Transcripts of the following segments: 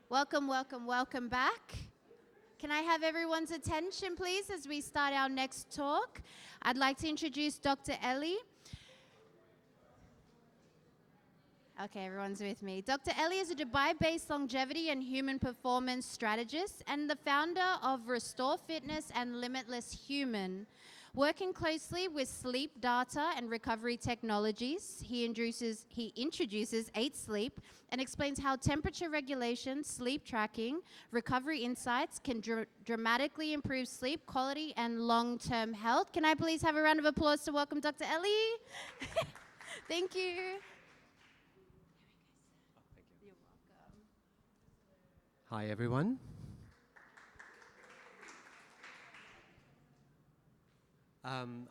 Welcome, welcome, welcome back. Can I have everyone's attention, please, as we start our next talk? I'd like to introduce Dr. Elie. Okay, everyone's with me. Dr. Elie is a Dubai-based longevity and human performance strategist and the founder of Restore Fitness and Limitless Human. Working closely with sleep data and recovery technologies, he introduces 8 Sleep and explains how temperature regulation, sleep tracking, recovery insights can dramatically improve sleep quality and long-term health. Can I please have a round of applause to welcome Dr. Elie? Thank you. You're welcome. Hi, everyone.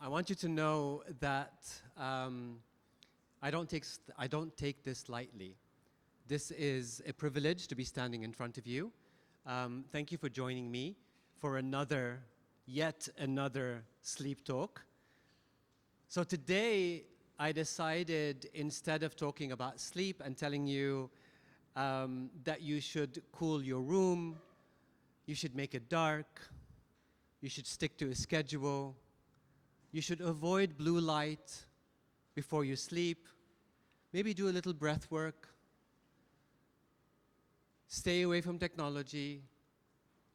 I want you to know that I don't take this lightly. This is a privilege to be standing in front of you. Thank you for joining me for yet another sleep talk. So today, I decided, instead of talking about sleep and telling you that you should cool your room, you should make it dark, you should stick to a schedule, you should avoid blue light before you sleep, maybe do a little breath work, stay away from technology,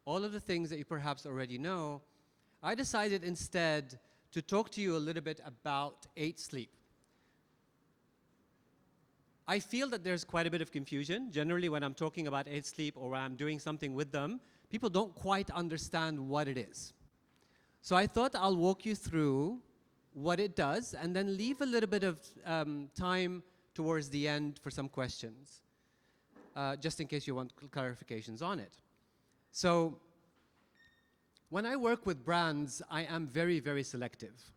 all of the things that you perhaps already know. I decided instead to talk to you a little bit about 8 Sleep. I feel that there's quite a bit of confusion. Generally, when I'm talking about 8 Sleep or when I'm doing something with them, people don't quite understand what it is. So I thought I'll walk you through what it does and then leave a little bit of time towards the end for some questions, just in case you want clarifications on it. So when I work with brands, I am very, very selective.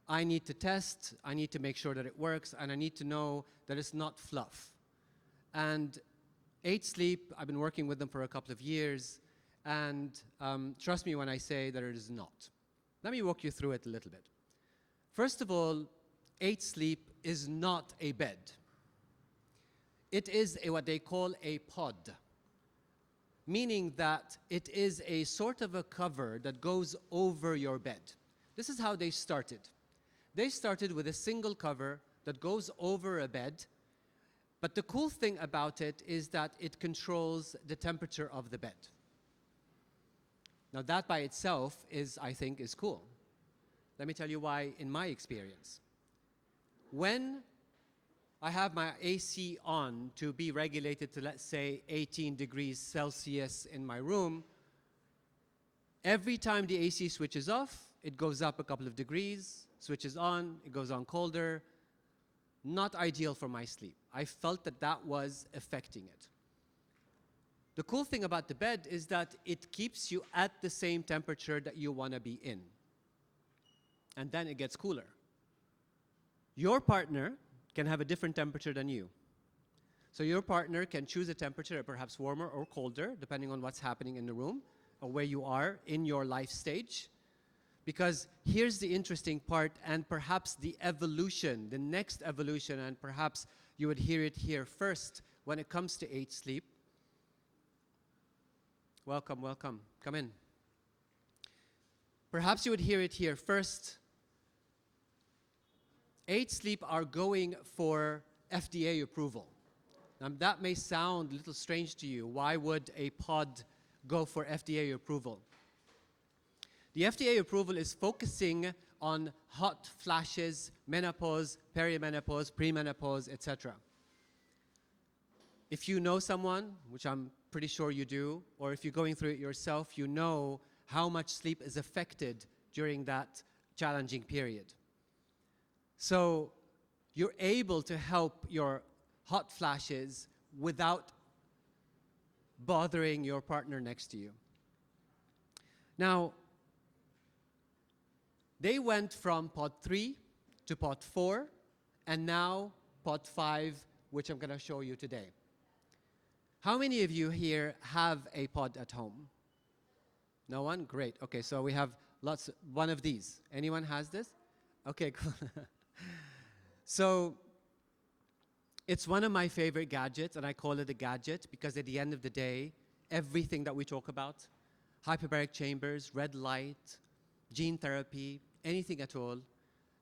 I need to test, I need to make sure that it works, and I need to know that it's not fluff. And 8 Sleep, I've been working with them for a couple of years, and trust me when I say that it is not. Let me walk you through it a little bit. First of all, 8 Sleep is not a bed. It is what they call a pod, meaning that it is a sort of a cover that goes over your bed. This is how they started. They started with a single cover that goes over a bed, but the cool thing about it is that it controls the temperature of the bed. Now that by itself I think is cool. Let me tell you why in my experience. When I have my AC on to be regulated to, let's say, 18 degrees Celsius in my room, every time the AC switches off, it goes up a couple of degrees, switches on, it goes on colder. Not ideal for my sleep. I felt that that was affecting it. The cool thing about the bed is that it keeps you at the same temperature that you want to be in. And then it gets cooler. Your partner can have a different temperature than you. So your partner can choose a temperature, perhaps warmer or colder, depending on what's happening in the room or where you are in your life stage. Because here's the interesting part, and perhaps the evolution, the next evolution, and perhaps you would hear it here first when it comes to 8 Sleep. Welcome, welcome. Come in. Perhaps you would hear it here first. 8 Sleep are going for FDA approval. Now, that may sound a little strange to you. Why would a pod go for FDA approval? The FDA approval is focusing on hot flashes, menopause, perimenopause, premenopause, etc. If you know someone, which I'm pretty sure you do, or if you're going through it yourself, you know how much sleep is affected during that challenging period. So you're able to help your hot flashes without bothering your partner next to you. Now, they went from pod 3 to pod 4, and now pod 5, which I'm going to show you today. How many of you here have a pod at home? No one? Great. Okay, so we have one of these. Anyone has this? Okay, cool. So It's one of my favorite gadgets, and I call it a gadget because at the end of the day, everything that we talk about, hyperbaric chambers, red light, gene therapy, anything at all,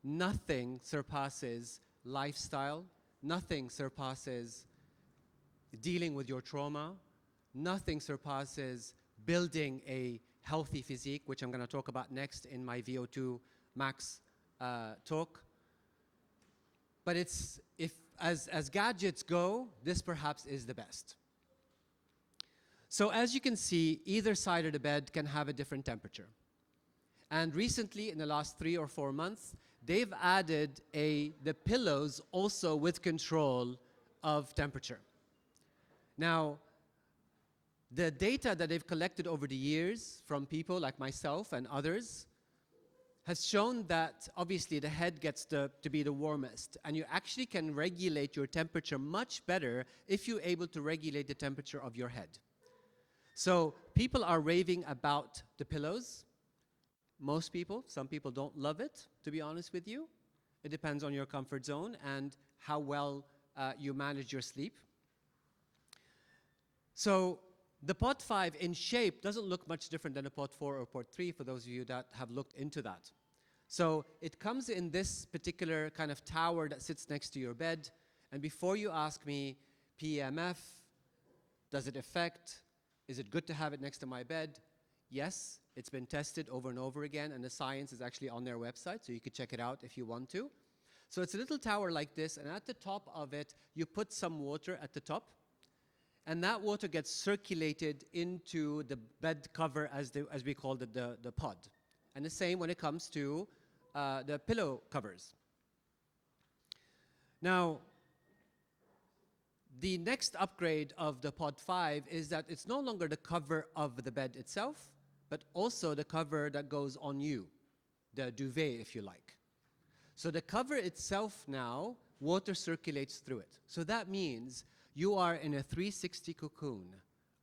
nothing surpasses lifestyle, nothing surpasses dealing with your trauma, nothing surpasses building a healthy physique, which I'm going to talk about next in my VO2 Max talk. But as gadgets go, this perhaps is the best. So as you can see, either side of the bed can have a different temperature. And recently, in the last 3 or 4 months, they've added the pillows also with control of temperature. Now, the data that they've collected over the years from people like myself and others has shown that obviously the head gets to be the warmest, and you actually can regulate your temperature much better if you're able to regulate the temperature of your head. So people are raving about the pillows. Most people, some people don't love it, to be honest with you. It depends on your comfort zone and how well you manage your sleep. So the Pod 5 in shape doesn't look much different than a Pod 4 or Pod 3 for those of you that have looked into that. So it comes in this particular kind of tower that sits next to your bed. And before you ask me, PEMF, does it affect? Is it good to have it next to my bed? Yes, it's been tested over and over again, and the science is actually on their website, so you could check it out if you want to. So it's a little tower like this, and at the top of it, you put some water at the top, and that water gets circulated into the bed cover, as we called it, the pod. And the same when it comes to the pillow covers. Now, the next upgrade of the Pod 5 is that it's no longer the cover of the bed itself, but also the cover that goes on you, the duvet, if you like. So the cover itself now, water circulates through it. So that means you are in a 360 cocoon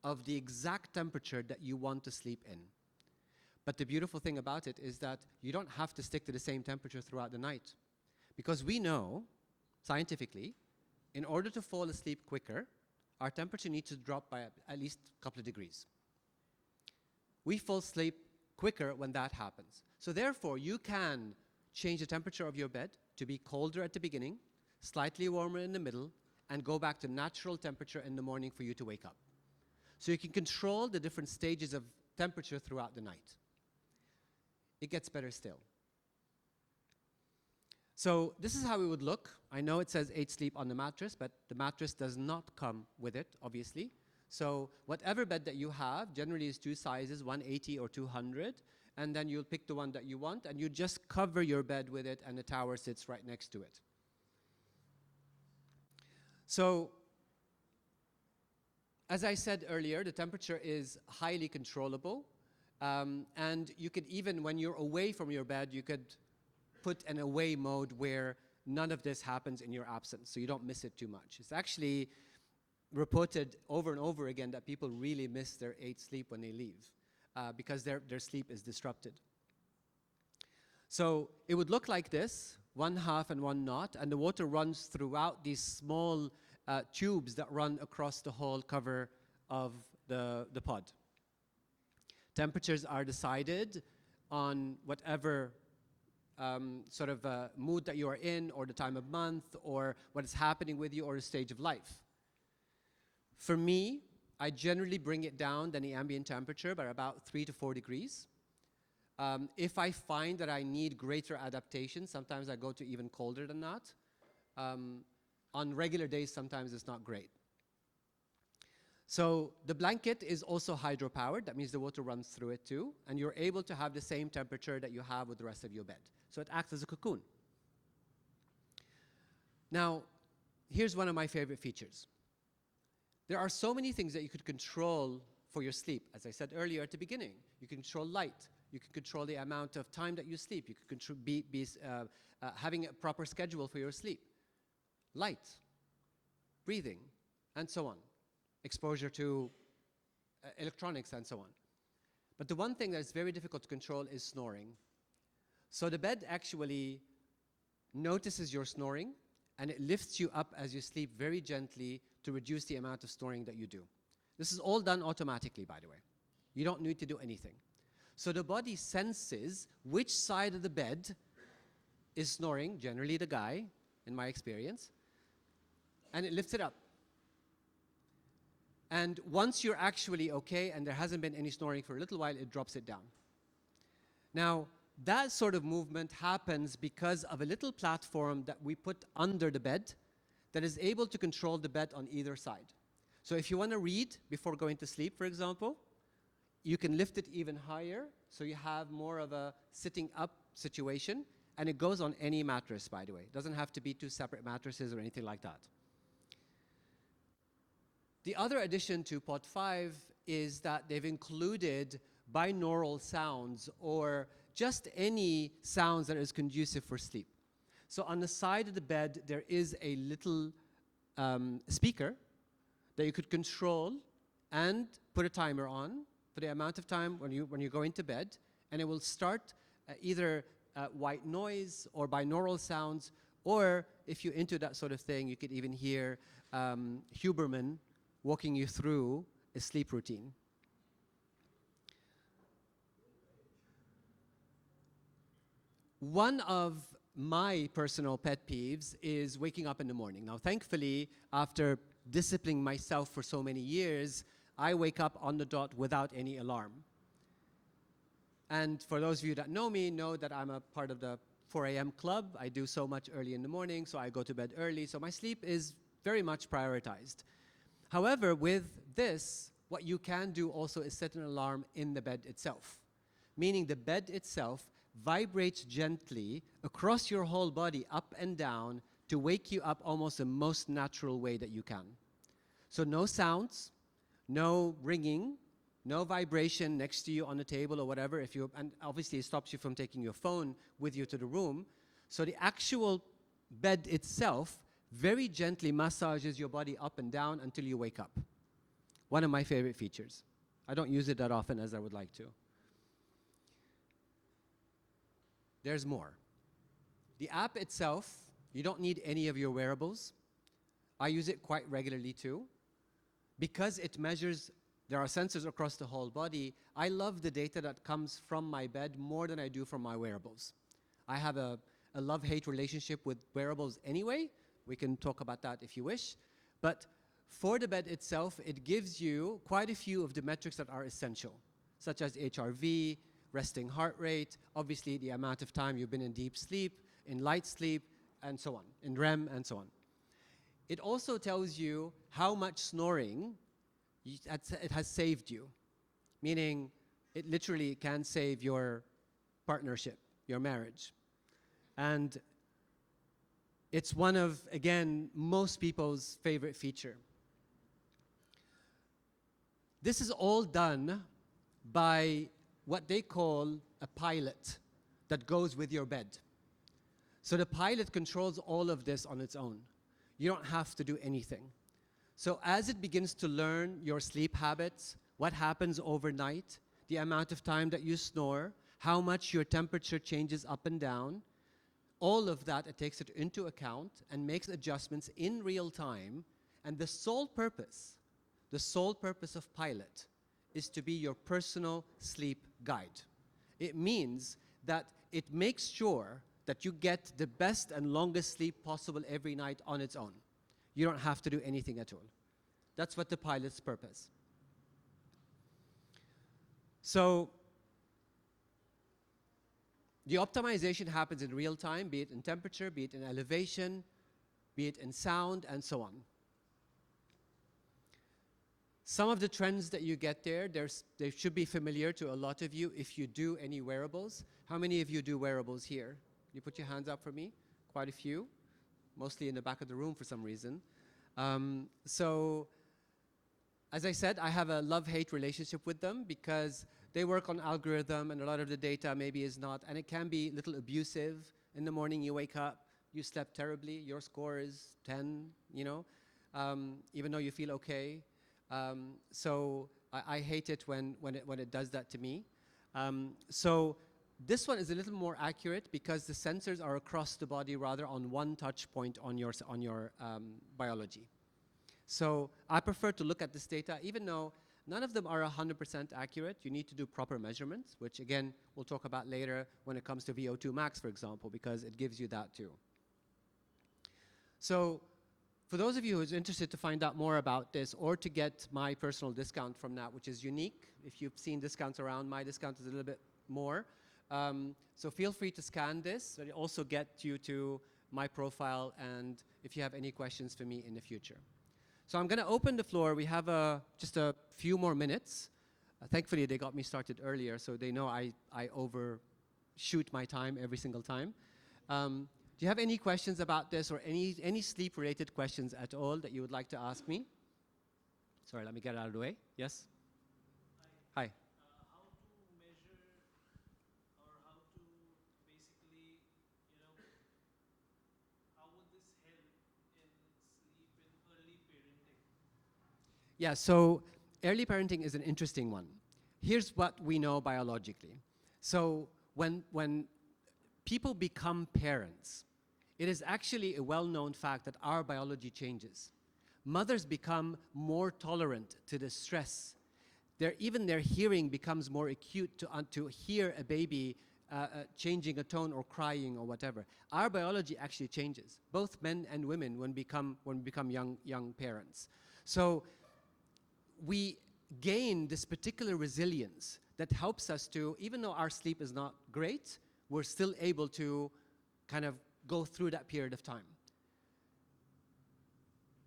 of the exact temperature that you want to sleep in. But the beautiful thing about it is that you don't have to stick to the same temperature throughout the night. Because we know, scientifically, in order to fall asleep quicker, our temperature needs to drop by at least a couple of degrees. We fall asleep quicker when that happens. So therefore, you can change the temperature of your bed to be colder at the beginning, slightly warmer in the middle, and go back to natural temperature in the morning for you to wake up. So you can control the different stages of temperature throughout the night. It gets better still. So this is how it would look. I know it says 8 sleep on the mattress, but the mattress does not come with it, obviously. So whatever bed that you have, generally is 2 sizes, 180 or 200, and then you'll pick the one that you want, and you just cover your bed with it, and the tower sits right next to it. So, as I said earlier, the temperature is highly controllable, and you could even, when you're away from your bed, you could put an away mode where none of this happens in your absence, so you don't miss it too much. It's actually reported over and over again that people really miss their 8 sleep when they leave because their sleep is disrupted. So it would look like this, 1/2 and 1 knot, and the water runs throughout these small tubes that run across the whole cover of the pod. Temperatures are decided on whatever sort of mood that you are in, or the time of month, or what is happening with you, or the stage of life. For me, I generally bring it down than the ambient temperature by about 3 to 4 degrees. If I find that I need greater adaptation, sometimes I go to even colder than that. On regular days, sometimes it's not great. So the blanket is also hydropowered. That means the water runs through it too, and you're able to have the same temperature that you have with the rest of your bed. So it acts as a cocoon. Now, here's one of my favorite features. There are so many things that you could control for your sleep. As I said earlier at the beginning, you can control light. You can control the amount of time that you sleep. You can having a proper schedule for your sleep. Light, breathing, and so on. Exposure to electronics and so on. But the one thing that is very difficult to control is snoring. So the bed actually notices your snoring, and it lifts you up as you sleep very gently to reduce the amount of snoring that you do. This is all done automatically, by the way. You don't need to do anything. So the body senses which side of the bed is snoring, generally the guy, in my experience, and it lifts it up. And once you're actually okay and there hasn't been any snoring for a little while, it drops it down. Now, that sort of movement happens because of a little platform that we put under the bed that is able to control the bed on either side. So if you want to read before going to sleep, for example, you can lift it even higher, so you have more of a sitting up situation, and it goes on any mattress, by the way. It doesn't have to be two separate mattresses or anything like that. The other addition to Pod 5 is that they've included binaural sounds, or just any sounds that is conducive for sleep. So on the side of the bed, there is a little speaker that you could control and put a timer on for the amount of time when you go into bed, and it will start either white noise or binaural sounds, or if you're into that sort of thing, you could even hear Huberman walking you through a sleep routine. One of my personal pet peeves is waking up in the morning. Now, thankfully, after disciplining myself for so many years, I wake up on the dot without any alarm. And for those of you that know me, know that I'm a part of the 4 a.m. club. I do so much early in the morning, so I go to bed early. So my sleep is very much prioritized. However, with this, what you can do also is set an alarm in the bed itself, meaning the bed itself vibrates gently across your whole body, up and down, to wake you up almost the most natural way that you can. So no sounds, no ringing, no vibration next to you on the table or whatever. And obviously it stops you from taking your phone with you to the room. So the actual bed itself very gently massages your body up and down until you wake up. One of my favorite features. I don't use it that often as I would like to. There's more. The app itself, you don't need any of your wearables. I use it quite regularly too. Because it measures, there are sensors across the whole body, I love the data that comes from my bed more than I do from my wearables. I have a love-hate relationship with wearables anyway. We can talk about that if you wish. But for the bed itself, it gives you quite a few of the metrics that are essential, such as HRV, resting heart rate, obviously the amount of time you've been in deep sleep, in light sleep, and so on, in REM, and so on. It also tells you how much snoring it has saved you, meaning it literally can save your partnership, your marriage. And it's one of, again, most people's favorite feature. This is all done by what they call a pilot that goes with your bed. So the pilot controls all of this on its own. You don't have to do anything. So as it begins to learn your sleep habits, what happens overnight, the amount of time that you snore, how much your temperature changes up and down, all of that, it takes it into account and makes adjustments in real time. And the sole purpose of Pilot is to be your personal sleep guide. It means that it makes sure that you get the best and longest sleep possible every night on its own. You don't have to do anything at all. That's what the Pilot's purpose. So the optimization happens in real time, be it in temperature, be it in elevation, be it in sound, and so on. Some of the trends that you get there, they should be familiar to a lot of you if you do any wearables. How many of you do wearables here? Can you put your hands up for me? Quite a few, mostly in the back of the room for some reason. So, as I said, I have a love-hate relationship with them because they work on algorithm and a lot of the data maybe is not, and it can be a little abusive. In the morning you wake up, you slept terribly, your score is 10, you know, even though you feel okay. So I hate it when it does that to me. So This one is a little more accurate because the sensors are across the body rather on one touch point on your biology. So I prefer to look at this data, even though none of them are 100% accurate. You need to do proper measurements, which again, we'll talk about later when it comes to VO2 Max, for example, because it gives you that too. So for those of you who's interested to find out more about this or to get my personal discount from that, which is unique, if you've seen discounts around, my discount is a little bit more. So feel free to scan this. It'll also get you to my profile and if you have any questions for me in the future. So I'm going to open the floor. We have just a few more minutes. Thankfully, they got me started earlier, so they know I overshoot my time every single time. Do you have any questions about this or any sleep-related questions at all that you would like to ask me? Sorry, let me get it out of the way. Yes? Hi. How to measure or how to basically, how would this help in sleep in early parenting? Yeah, so early parenting is an interesting one. Here's what we know biologically. So when people become parents, it is actually a well-known fact that our biology changes. Mothers become more tolerant to the stress. Even their hearing becomes more acute to hear a baby changing a tone or crying or whatever. Our biology actually changes, both men and women, when we become young parents. So we gain this particular resilience that helps us to, even though our sleep is not great, we're still able to kind of go through that period of time.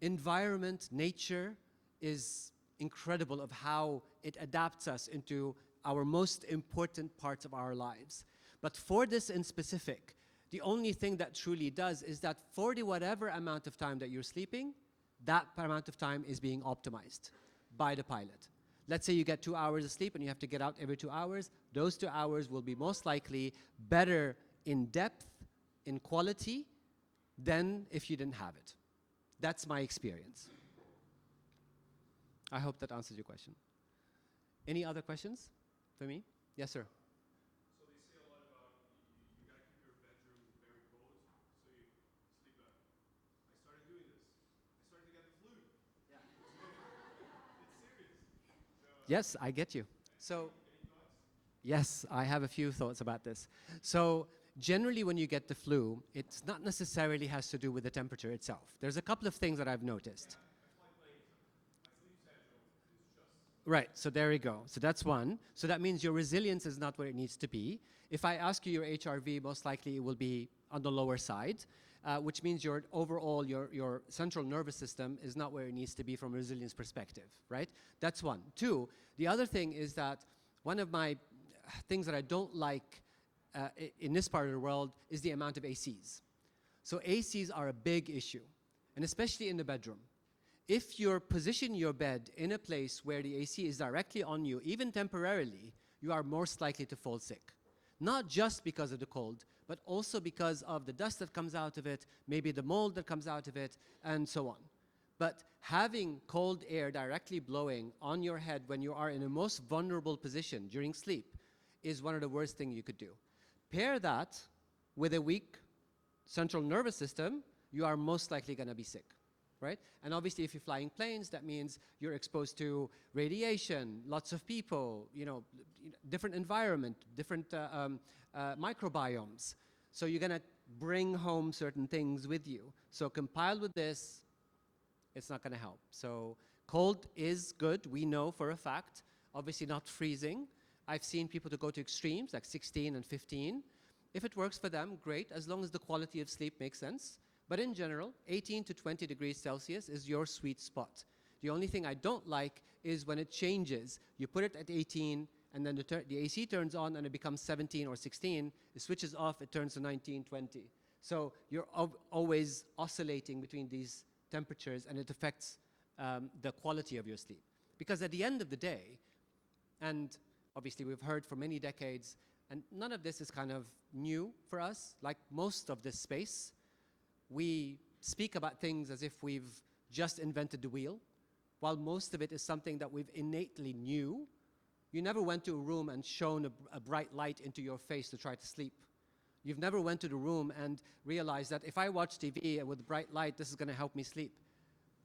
Environment, nature is incredible of how it adapts us into our most important parts of our lives. But for this in specific, the only thing that truly does is that for the whatever amount of time that you're sleeping, that amount of time is being optimized by the pilot. Let's say you get 2 hours of sleep and you have to get out every 2 hours. Those 2 hours will be most likely better in depth, in quality, than if you didn't have it. That's my experience. I hope that answers your question. Any other questions for me? Yes, sir. So they say a lot about you gotta keep your bedroom very cold so you sleep better. I started doing this. I started to get the flu. Yeah. It's serious. So, Yes, I get you. So, any thoughts? yes, I have a few thoughts about this. So, generally when you get the flu, it's not necessarily has to do with the temperature itself. There's a couple of things that I've noticed. Right, so there we go. So that's one. So that means your resilience is not where it needs to be. If I ask you your HRV, most likely it will be on the lower side, which means your overall, your central nervous system is not where it needs to be from a resilience perspective, right? That's one. Two, the other thing is that one of my things that I don't like in this part of the world is the amount of ACs. So ACs are a big issue, and especially in the bedroom. If you position your bed in a place where the AC is directly on you, even temporarily, you are most likely to fall sick. Not just because of the cold, but also because of the dust that comes out of it, maybe the mold that comes out of it, and so on. But having cold air directly blowing on your head when you are in a most vulnerable position during sleep is one of the worst things you could do. Pair that with a weak central nervous system, you are most likely going to be sick. Right? And obviously, if you're flying planes, that means you're exposed to radiation, lots of people, different environment, different microbiomes. So you're going to bring home certain things with you. So compiled with this, it's not going to help. So cold is good, we know for a fact. Obviously not freezing. I've seen people to go to extremes, like 16 and 15. If it works for them, great, as long as the quality of sleep makes sense. But in general, 18 to 20 degrees Celsius is your sweet spot. The only thing I don't like is when it changes. You put it at 18, and then the AC turns on, and it becomes 17 or 16. It switches off, it turns to 19, 20. So you're always oscillating between these temperatures, and it affects the quality of your sleep. Because at the end of the day, and obviously we've heard for many decades, and none of this is kind of new for us, like most of this space, we speak about things as if we've just invented the wheel, while most of it is something that we've innately knew, You never went to a room and shone a bright light into your face to try to sleep. You've never went to the room and realized that if I watch TV with bright light, this is going to help me sleep.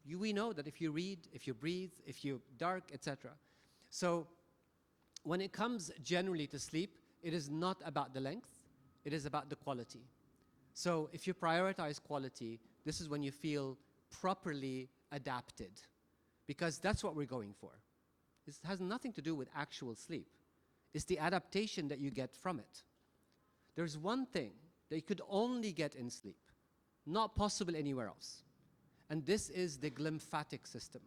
We know that if you read, if you breathe, if you dark, etc. So when it comes generally to sleep, it is not about the length, it is about the quality. So if you prioritize quality, this is when you feel properly adapted, because that's what we're going for. It has nothing to do with actual sleep. It's the adaptation that you get from it. There's one thing that you could only get in sleep, not possible anywhere else. And this is the glymphatic system.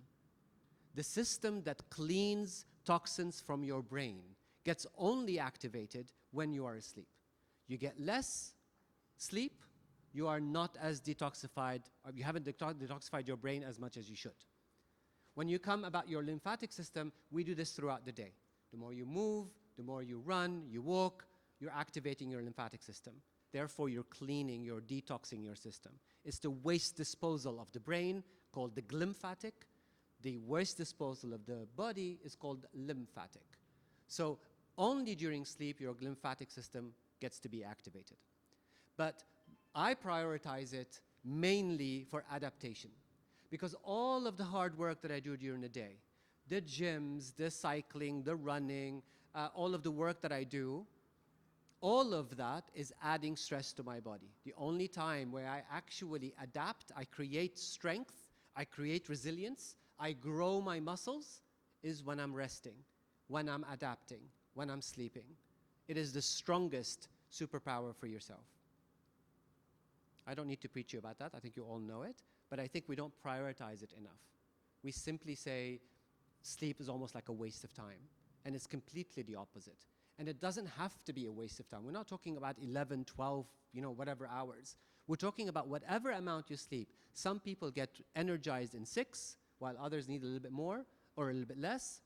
The system that cleans toxins from your brain gets only activated when you are asleep. You get less sleep, you are not as detoxified, or you haven't detoxified your brain as much as you should. When you come about your lymphatic system, we do this throughout the day. The more you move, the more you run, you walk, you're activating your lymphatic system. Therefore, you're cleaning, you're detoxing your system. It's the waste disposal of the brain, called the glymphatic. The waste disposal of the body is called lymphatic. So only during sleep, your lymphatic system gets to be activated. But I prioritize it mainly for adaptation, because all of the hard work that I do during the day, the gyms, the cycling, the running, all of the work that I do, all of that is adding stress to my body. The only time where I actually adapt, I create strength, I create resilience, I grow my muscles, is when I'm resting, when I'm adapting, when I'm sleeping. It is the strongest superpower for yourself. I don't need to preach you about that. I think you all know it. But I think we don't prioritize it enough. We simply say sleep is almost like a waste of time. And it's completely the opposite. And it doesn't have to be a waste of time. We're not talking about 11, 12, whatever hours. We're talking about whatever amount you sleep. Some people get energized in 6, while others need a little bit more or a little bit less.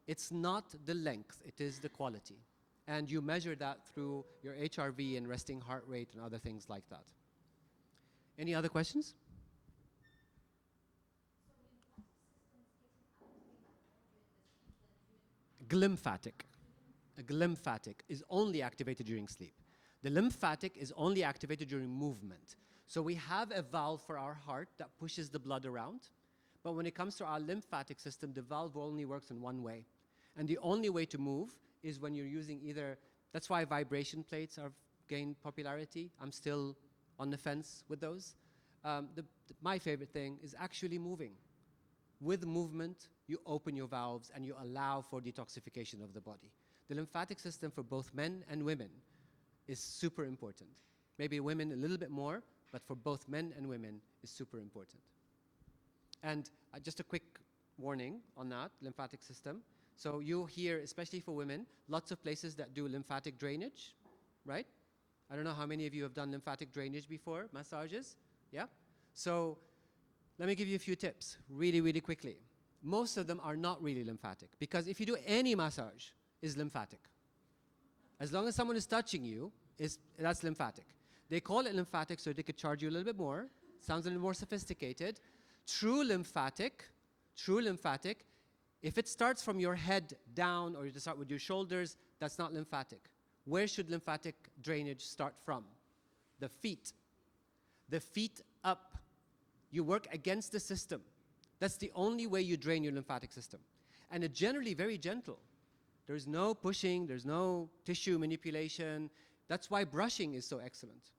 It's not the length, it is the quality. And you measure that through your HRV and resting heart rate and other things like that. Any other questions? Glymphatic. A glymphatic is only activated during sleep. The lymphatic is only activated during movement. So we have a valve for our heart that pushes the blood around. But when it comes to our lymphatic system, the valve only works in one way. And the only way to move is when you're using either, that's why vibration plates have gained popularity. I'm still on the fence with those. My favorite thing is actually moving. With movement, you open your valves and you allow for detoxification of the body. The lymphatic system for both men and women is super important. Maybe women a little bit more, but for both men and women is super important. And just a quick warning on that, lymphatic system. So you hear, especially for women, lots of places that do lymphatic drainage, right? I don't know how many of you have done lymphatic drainage before, massages, yeah? So let me give you a few tips really, really quickly. Most of them are not really lymphatic, because if you do any massage, it's lymphatic. As long as someone is touching you, that's lymphatic. They call it lymphatic so they could charge you a little bit more. Sounds a little more sophisticated. True lymphatic, if it starts from your head down or you start with your shoulders, that's not lymphatic. Where should lymphatic drainage start from? The feet. The feet up. You work against the system. That's the only way you drain your lymphatic system. And it's generally very gentle. There's no pushing, there's no tissue manipulation. That's why brushing is so excellent.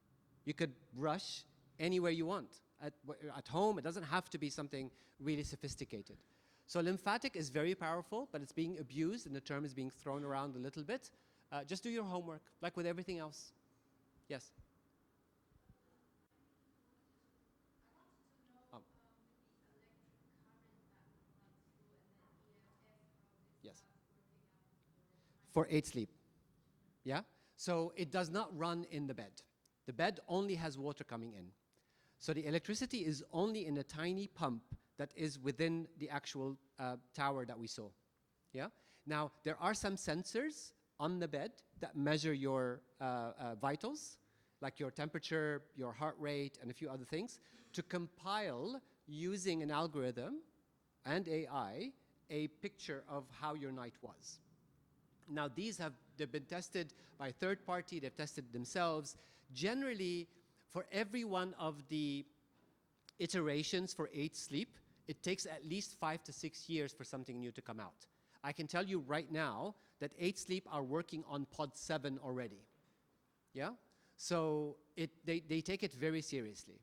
You could brush anywhere you want. At home, it doesn't have to be something really sophisticated. So lymphatic is very powerful, but it's being abused, and the term is being thrown around a little bit. Just do your homework, like with everything else. Yes? Oh. Yes. For 8 sleep. Yeah? So it does not run in the bed. The bed only has water coming in. So the electricity is only in a tiny pump that is within the actual tower that we saw. Yeah? Now, there are some sensors on the bed that measure your vitals, like your temperature, your heart rate, and a few other things, to compile, using an algorithm and AI, a picture of how your night was. Now they've been tested by a third party, they've tested themselves. Generally, for every one of the iterations for 8 sleep, it takes at least 5 to 6 years for something new to come out. I can tell you right now that 8 sleep are working on pod 7 already. Yeah? So they take it very seriously.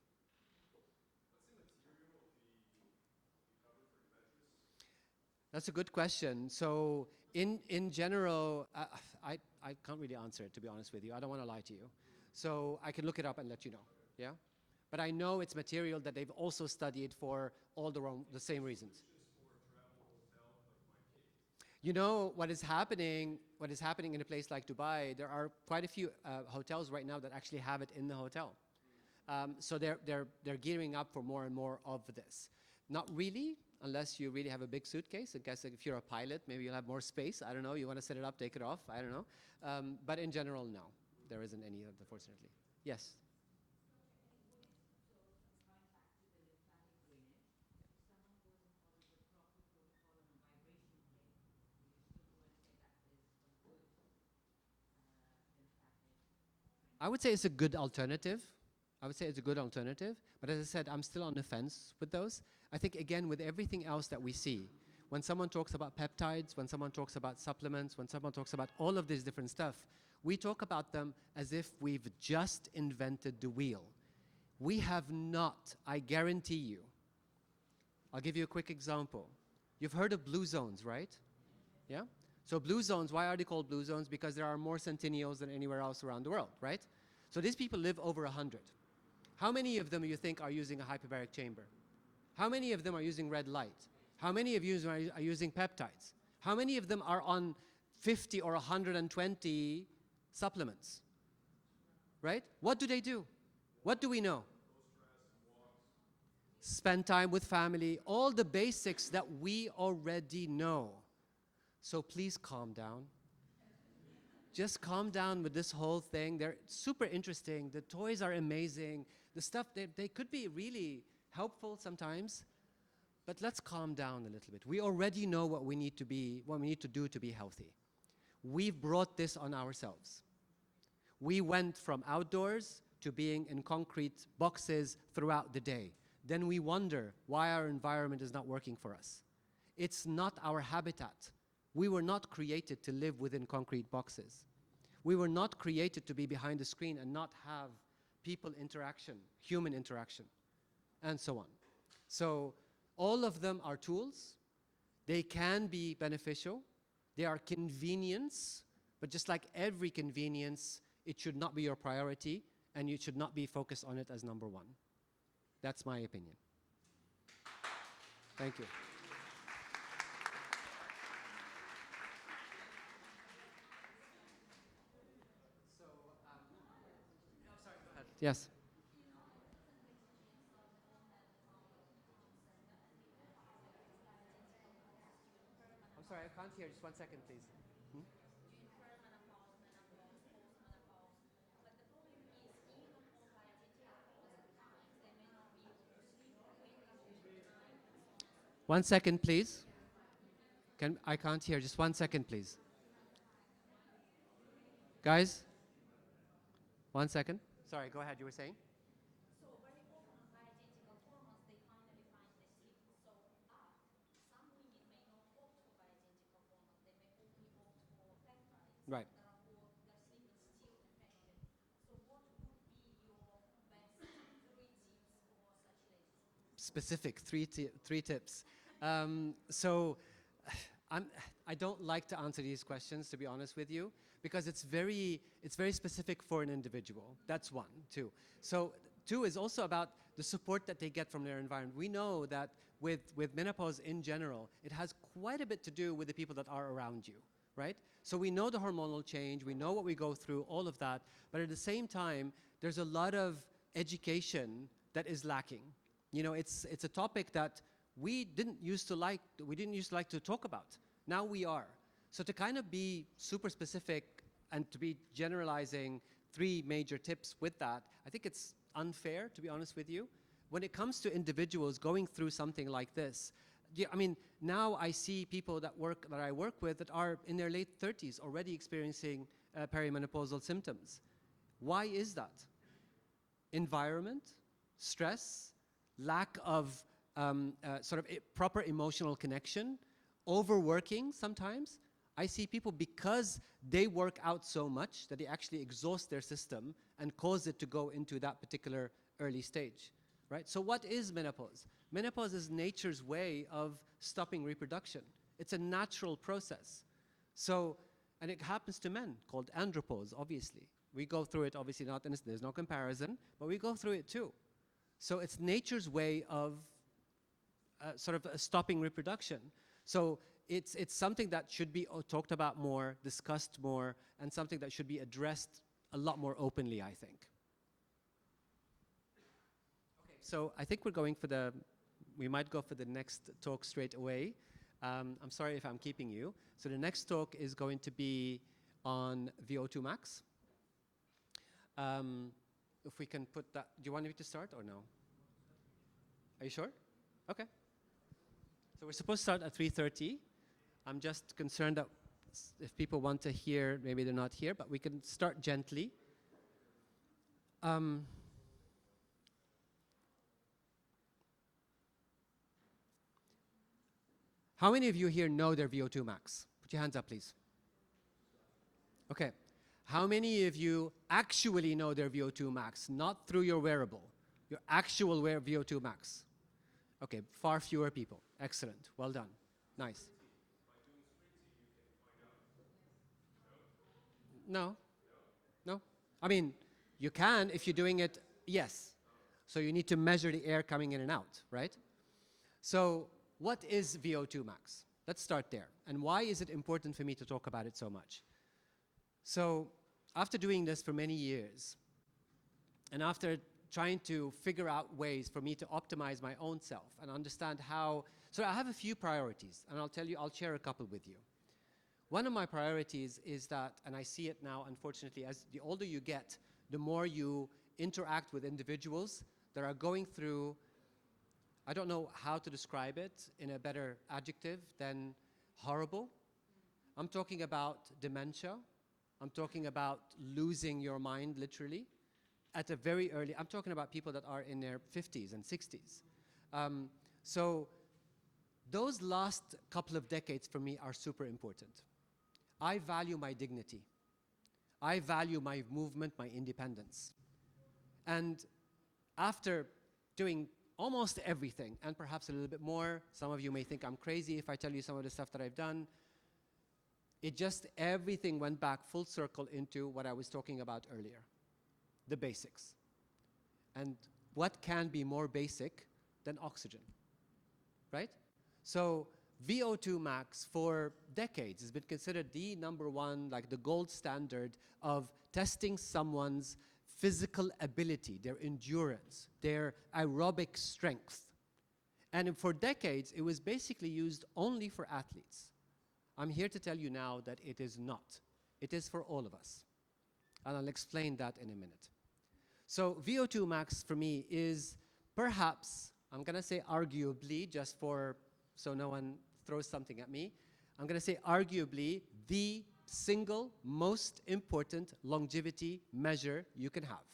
That's a good question. So in general, I can't really answer it, to be honest with you. I don't want to lie to you. So I can look it up and let you know. Yeah? But I know it's material that they've also studied for all the same reasons. You know what is happening in a place like Dubai, there are quite a few hotels right now that actually have it in the hotel. So they're gearing up for more and more of this. Not really, unless you really have a big suitcase. I guess if you're a pilot, maybe you'll have more space. I don't know. You want to set it up, take it off. I don't know. But in general, no. There isn't any, unfortunately. Yes? I would say it's a good alternative. But as I said, I'm still on the fence with those. I think, again, with everything else that we see, when someone talks about peptides, when someone talks about supplements, when someone talks about all of this different stuff, we talk about them as if we've just invented the wheel. We have not, I guarantee you. I'll give you a quick example. You've heard of blue zones, right? Yeah? So blue zones, why are they called blue zones? Because there are more centennials than anywhere else around the world, right? So these people live over 100. How many of them you think are using a hyperbaric chamber? How many of them are using red light? How many of you are using peptides? How many of them are on 50 or 120 supplements? Right? What do they do? What do we know? Spend time with family, all the basics that we already know. So please calm down. Just calm down with this whole thing. They're super interesting. The toys are amazing. The stuff, they could be really helpful sometimes, but let's calm down a little bit. We already know what we need to do to be healthy. We've brought this on ourselves. We went from outdoors to being in concrete boxes throughout the day. Then we wonder why our environment is not working for us. It's not our habitat. We were not created to live within concrete boxes. We were not created to be behind a screen and not have people interaction, human interaction, and so on. So all of them are tools. They can be beneficial. They are convenience, but just like every convenience, it should not be your priority, and you should not be focused on it as number one. That's my opinion. Thank you. Yes. I'm sorry, I can't hear. Just 1 second, please. One second, please. I can't hear. Just 1 second, please. Guys, 1 second. Sorry, go ahead. You were saying? So very often bioidentical hormones, they finally find the sleep so up. Some women may not opt for bioidentical hormones, they may only opt for peptides. Right. Therefore, their sleep is still affected. So what would be your best 3 tips for such ladies? Specific, three tips. So I don't like to answer these questions, to be honest with you, because it's very specific for an individual. That's 1. 2. So 2 is also about the support that they get from their environment. We know that with menopause in general, it has quite a bit to do with the people that are around you, right? So we know the hormonal change, we know what we go through, all of that, but at the same time, there's a lot of education that is lacking. You know, it's a topic that we didn't used to like to talk about. Now we are. So to kind of be super specific and to be generalizing 3 major tips with that, I think it's unfair, to be honest with you. When it comes to individuals going through something like this, yeah, I mean, now I see people that I work with that are in their late 30s already experiencing perimenopausal symptoms. Why is that? Environment, stress, lack of proper emotional connection, overworking sometimes. I see people, because they work out so much, that they actually exhaust their system and cause it to go into that particular early stage, right? So what is menopause? Menopause is nature's way of stopping reproduction. It's a natural process. So, and it happens to men, called andropause, obviously. We go through it, obviously not, there's no comparison, but we go through it too. So it's nature's way of stopping reproduction. So it's something that should be talked about more, discussed more, and something that should be addressed a lot more openly, I think. Okay, so I think we might go for the next talk straight away. I'm sorry if I'm keeping you. So the next talk is going to be on VO2 Max. If we can put that, do you want me to start or no? Are you sure? Okay. So we're supposed to start at 3:30. I'm just concerned that if people want to hear, maybe they're not here, but we can start gently. How many of you here know their VO2 max? Put your hands up, please. Okay. How many of you actually know their VO2 max, not through your wearable, your actual VO2 max? Okay, far fewer people. Excellent. Well done. Nice. No. No. I mean, you can if you're doing it, yes. So you need to measure the air coming in and out, right? So what is VO2 max? Let's start there. And why is it important for me to talk about it so much? So after doing this for many years, and after trying to figure out ways for me to optimize my own self and understand how, so I have a few priorities, and I'll share a couple with you. One of my priorities is that, and I see it now, unfortunately, as the older you get, the more you interact with individuals that are going through, I don't know how to describe it in a better adjective than horrible. I'm talking about dementia. I'm talking about losing your mind, literally, at a very early, I'm talking about people that are in their 50s and 60s. So those last couple of decades for me are super important. I value my dignity. I value my movement, my independence. And after doing almost everything, and perhaps a little bit more, some of you may think I'm crazy if I tell you some of the stuff that I've done, everything went back full circle into what I was talking about earlier, the basics. And what can be more basic than oxygen, right? So VO2 max for decades has been considered the number one, like the gold standard of testing someone's physical ability, their endurance, their aerobic strength. And for decades, it was basically used only for athletes. I'm here to tell you now that it is not. It is for all of us. And I'll explain that in a minute. So VO2 max for me is perhaps, I'm going to say arguably, just so no one throws something at me, I'm going to say arguably the single most important longevity measure you can have.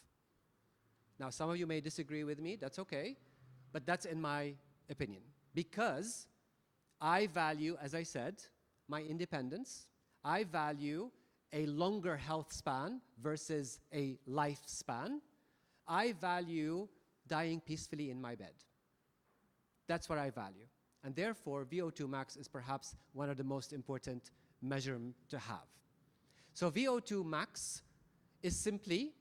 Now, some of you may disagree with me, that's okay, but that's in my opinion. Because I value, as I said, my independence. I value a longer health span versus a lifespan. I value dying peacefully in my bed. That's what I value. And therefore, VO2 max is perhaps one of the most important measurements to have. So VO2 max is simply,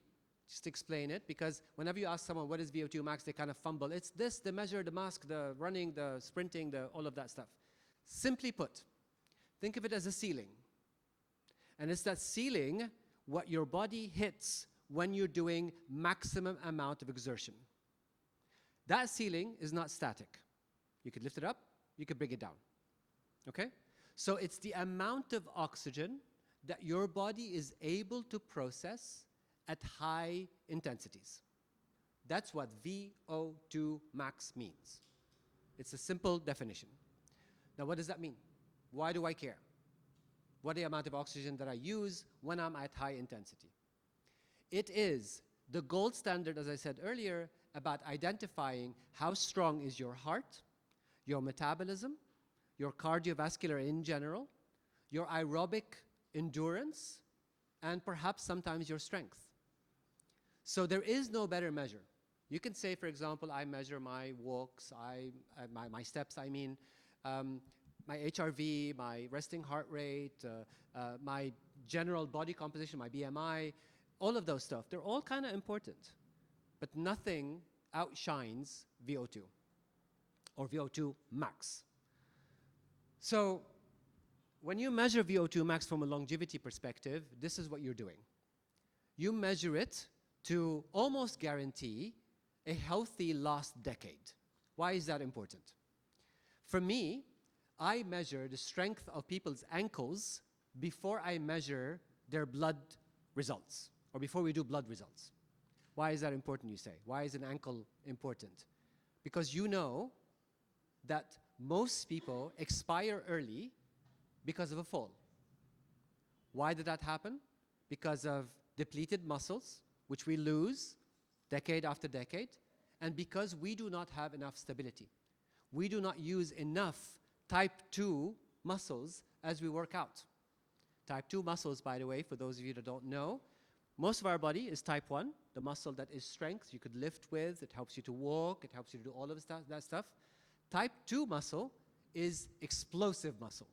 just to explain it, because whenever you ask someone what is VO2 max, they kind of fumble. It's this, the measure, the mask, the running, the sprinting, all of that stuff. Simply put, think of it as a ceiling. And it's that ceiling what your body hits when you're doing maximum amount of exertion. That ceiling is not static. You could lift it up, you could bring it down. Okay? So it's the amount of oxygen that your body is able to process at high intensities. That's what VO2 max means. It's a simple definition. Now, what does that mean? Why do I care? What the amount of oxygen that I use when I'm at high intensity? It is the gold standard, as I said earlier, about identifying how strong is your heart, your metabolism, your cardiovascular in general, your aerobic endurance, and perhaps sometimes your strength. So there is no better measure. You can say, for example, I measure my walks, my steps, I mean, my HRV, my resting heart rate, my general body composition, my BMI, all of those stuff. They're all kind of important, but nothing outshines VO2 or VO2 max. So when you measure VO2 max from a longevity perspective, this is what you're doing. You measure it to almost guarantee a healthy last decade. Why is that important? For me, I measure the strength of people's ankles before I measure their blood results, or before we do blood results. Why is that important, you say? Why is an ankle important? Because you know that most people expire early because of a fall. Why did that happen? Because of depleted muscles, which we lose decade after decade, and because we do not have enough stability. We do not use enough type 2 muscles as we work out. Type 2 muscles, by the way, for those of you that don't know, most of our body is type 1, the muscle that is strength, you could lift with, it helps you to walk, it helps you to do all of that stuff. Type 2 muscle is explosive muscle,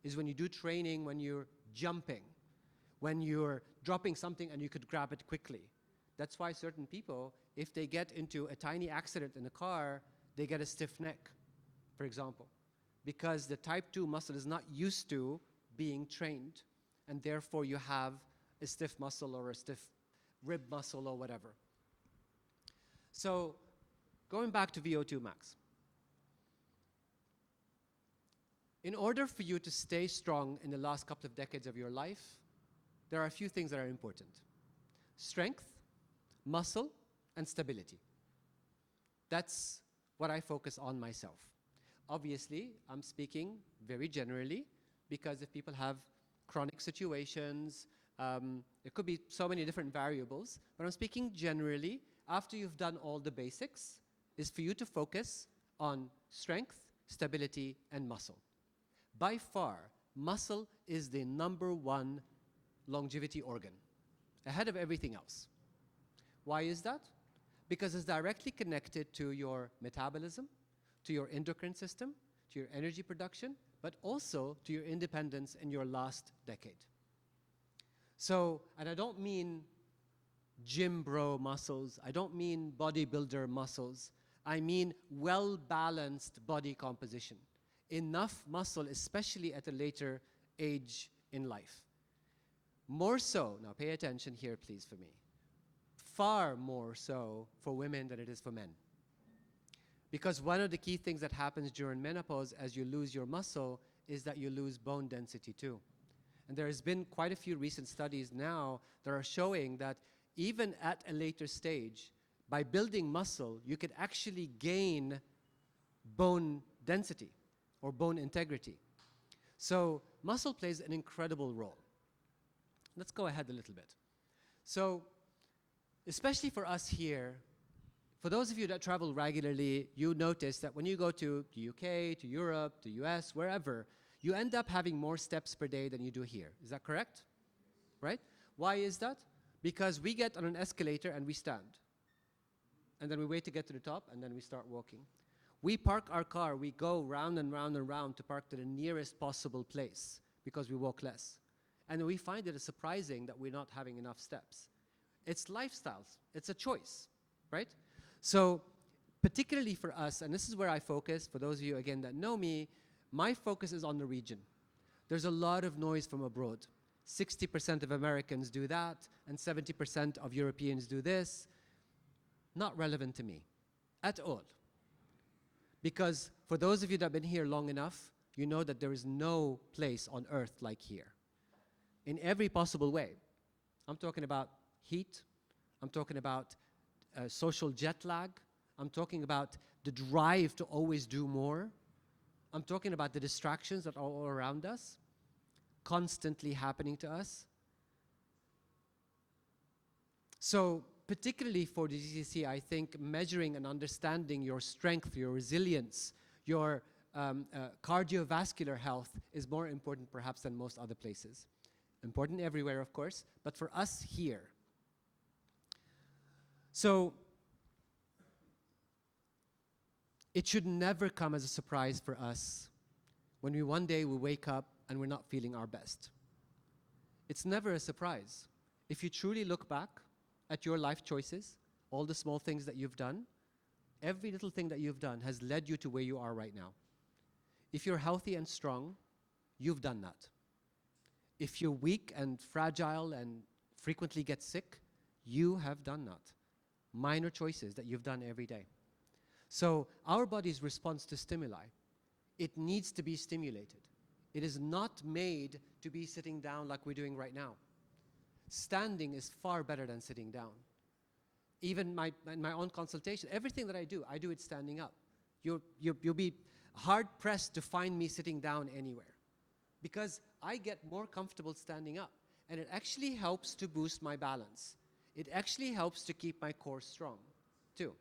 is when you do training, when you're jumping, when you're dropping something and you could grab it quickly. That's why certain people, if they get into a tiny accident in a car, they get a stiff neck, for example, because the type 2 muscle is not used to being trained, and therefore you have a stiff muscle or a stiff rib muscle or whatever. So going back to VO2 max. In order for you to stay strong in the last couple of decades of your life, there are a few things that are important. Strength, muscle, and stability. That's what I focus on myself. Obviously, I'm speaking very generally because if people have chronic situations, it could be so many different variables, but I'm speaking generally. After you've done all the basics, is for you to focus on strength, stability, and muscle. By far, muscle is the #1 longevity organ, ahead of everything else. Why is that? Because it's directly connected to your metabolism, to your endocrine system, to your energy production, but also to your independence in your last decade. So, and I don't mean gym bro muscles, I don't mean bodybuilder muscles, I mean well-balanced body composition. Enough muscle, especially at a later age in life. More so, now pay attention here please for me, far more so for women than it is for men. Because one of the key things that happens during menopause as you lose your muscle is that you lose bone density too. And there has been quite a few recent studies now that are showing that even at a later stage, by building muscle, you could actually gain bone density or bone integrity. So muscle plays an incredible role. Let's go ahead a little bit. So, especially for us here, for those of you that travel regularly, you notice that when you go to the UK, to Europe, to US, wherever, you end up having more steps per day than you do here. Is that correct? Right? Why is that? Because we get on an escalator and we stand. And then we wait to get to the top and then we start walking. We park our car, we go round and round and round to park to the nearest possible place because we walk less. And we find it surprising that we're not having enough steps. It's lifestyles, it's a choice, right? So particularly for us, and this is where I focus, for those of you again that know me, my focus is on the region. There's a lot of noise from abroad. 60% of Americans do that, and 70% of Europeans do this. Not relevant to me at all. Because for those of you that have been here long enough, you know that there is no place on earth like here. In every possible way. I'm talking about heat, I'm talking about social jet lag, I'm talking about the drive to always do more, I'm talking about the distractions that are all around us, constantly happening to us. So particularly for the GCC, I think measuring and understanding your strength, your resilience, your cardiovascular health is more important perhaps than most other places. Important everywhere, of course, but for us here. So it should never come as a surprise for us when we one day we wake up and we're not feeling our best. It's never a surprise. If you truly look back at your life choices, all the small things that you've done, every little thing that you've done has led you to where you are right now. If you're healthy and strong, you've done that. If you're weak and fragile and frequently get sick, you have done that. Minor choices that you've done every day. So our body's response to stimuli, it needs to be stimulated. It is not made to be sitting down like we're doing right now. Standing is far better than sitting down. Even in my own consultation, everything that I do it standing up. You'll be hard-pressed to find me sitting down anywhere because I get more comfortable standing up, and it actually helps to boost my balance. It actually helps to keep my core strong, too.